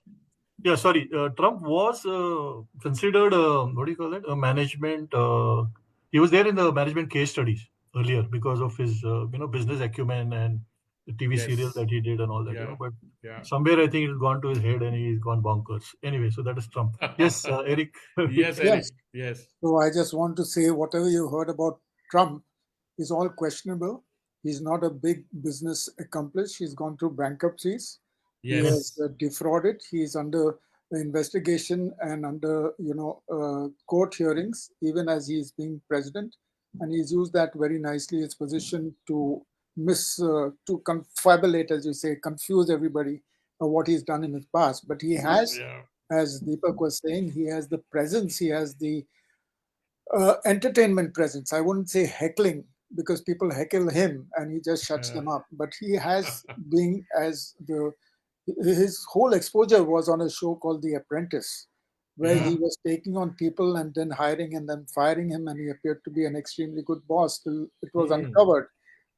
Trump was considered a management. He was there in the management case studies earlier because of his business acumen and the TV serial that he did and all that. But somewhere I think it's gone to his head and he's gone bonkers. Anyway, so that is Trump. Yes, Eric. Yes, Eric. Yes. So I just want to say, whatever you heard about Trump is all questionable. He's not a big business accomplished. He's gone through bankruptcies. Yes. He has defrauded. He's under investigation and under court hearings, even as he is being president. And he's used that very nicely, his position to to confabulate, as you say, confuse everybody of what he's done in his past. But he has, as Deepak was saying, he has the presence, he has the entertainment presence. I wouldn't say heckling, because people heckle him and he just shuts them up. But he has been, his whole exposure was on a show called The Apprentice, where he was taking on people and then hiring and then firing him, and he appeared to be an extremely good boss till it was uncovered.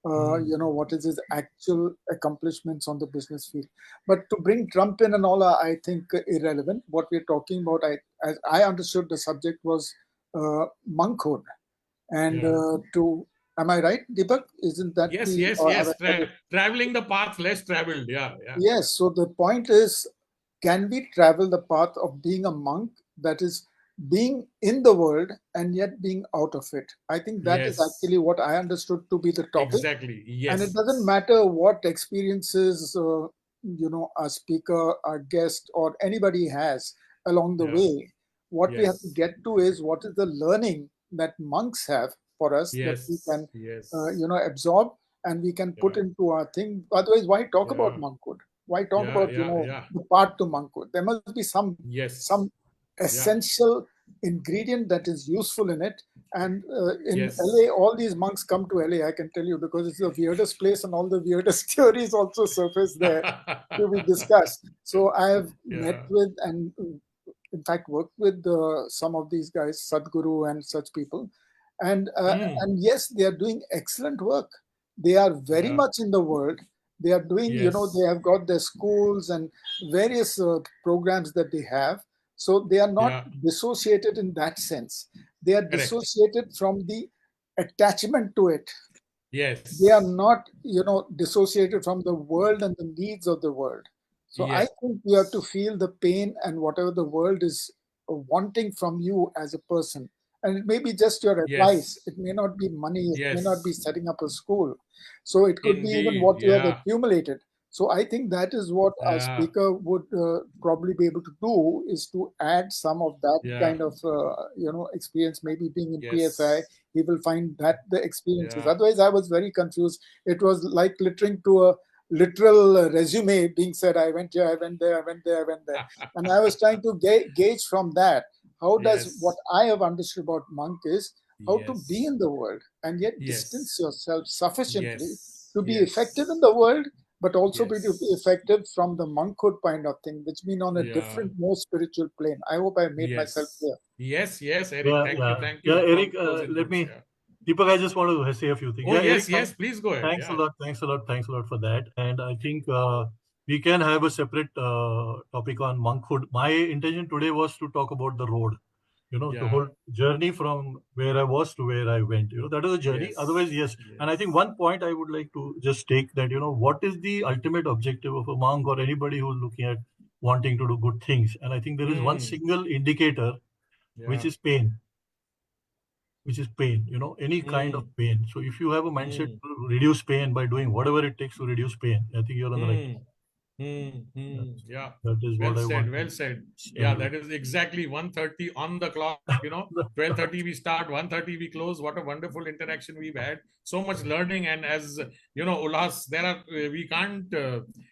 What is his actual accomplishments on the business field. But to bring Trump in and all, I think irrelevant. What we're talking about, as I understood the subject, was monkhood. And am I right, Deepak? Isn't that yes. Traveling the path less traveled. Yeah. Yes. So the point is, can we travel the path of being a monk, that is being in the world and yet being out of it. I think that is Yes. actually what I understood to be the topic. Exactly. Yes. And it doesn't matter what experiences, our speaker, our guest, or anybody has along the Yeah. way. What we have to Yes. get to is what is the learning that monks have for us that we Yes. can, Yes. absorb and we can put Yeah. into our thing. Otherwise, why talk about Yeah. monkhood? Why talk Yeah. about, Yeah. Yeah. the path to monkhood? There must be some Yes. essential ingredient that is useful in it. And in Yes. LA, all these monks come to LA, I can tell you, because it's the weirdest place and all the weirdest theories also surface there to be discussed. So I have met Yeah. with and in fact worked with some of these guys, Sadhguru and such people. And yes, they are doing excellent work. They are very Yeah. much in the world. They are doing, Yes. they have got their schools and various programs that they have. So they are not Yeah. dissociated in that sense. They are Correct. dissociated from the attachment to it. Yes. They are not, dissociated from the world and the needs of the world. So I Yes. think you have to feel the pain and whatever the world is wanting from you as a person. And it may be just your advice. Yes. It may not be money. It may Yes. not be setting up a school. So it could be even Indeed. what you have Yeah. accumulated. So I think that is what our Yeah. speaker would probably be able to do, is to add some of that Yeah. kind of, experience, maybe being in Yes. PSI. He will find that the experiences. Yeah. Otherwise, I was very confused. It was like littering to a literal resume being said, I went here, I went there, I went there, I went there. And I was trying to gauge from that, how does Yes. what I have understood about monk is how to Yes. be in the world and yet Yes. distance yourself sufficiently Yes. to be Yes. effective in the world, but also be Yes. effective from the monkhood kind of thing, which mean on a Yeah. different, more spiritual plane. I hope I made myself Yes. clear. Yes. Yes, Eric. Yeah, Thank yeah, you. Thank you. yeah, for Eric. those Let inputs. me, Yeah. Deepak, I just want to say a few things. Oh, Yeah, yes. Eric, Yes. Please go ahead. thanks a Yeah. lot, thanks a lot, thanks a lot for that. And I think we can have a separate topic on monkhood. My intention today was to talk about the road, the Yeah. whole journey from where I was to where I went. That is a journey. Yes. Otherwise, yes. And I think one point I would like to just take that, what is the ultimate objective of a monk or anybody who's looking at wanting to do good things? And I think there is one single indicator, which Yeah. is pain. Any kind of pain. So if you have a mindset to reduce pain by doing whatever it takes to reduce pain, I think you're on the right track. Yeah. That is Well what I said. want. Well said. Yeah, that is exactly 1:30 on the clock. 12:30 we start, 1:30 we close. What a wonderful interaction we've had. So much learning, and as Ulhas, we can't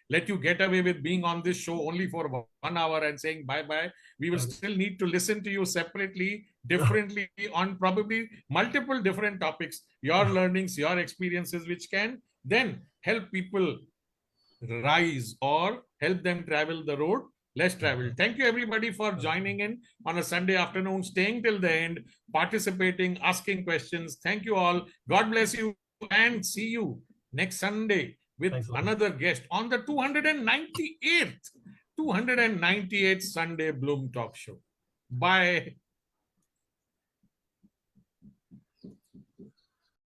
let you get away with being on this show only for 1 hour and saying bye bye. We will still need to listen to you separately, differently, on probably multiple different topics. Your learnings, your experiences, which can then help people rise or help them travel the road less traveled. Thank you, everybody, for joining in on a Sunday afternoon, staying till the end, participating, asking questions. Thank you all. God bless you, and see you next Sunday with another guest on the 298th Sunday Bloom Talk Show. Bye.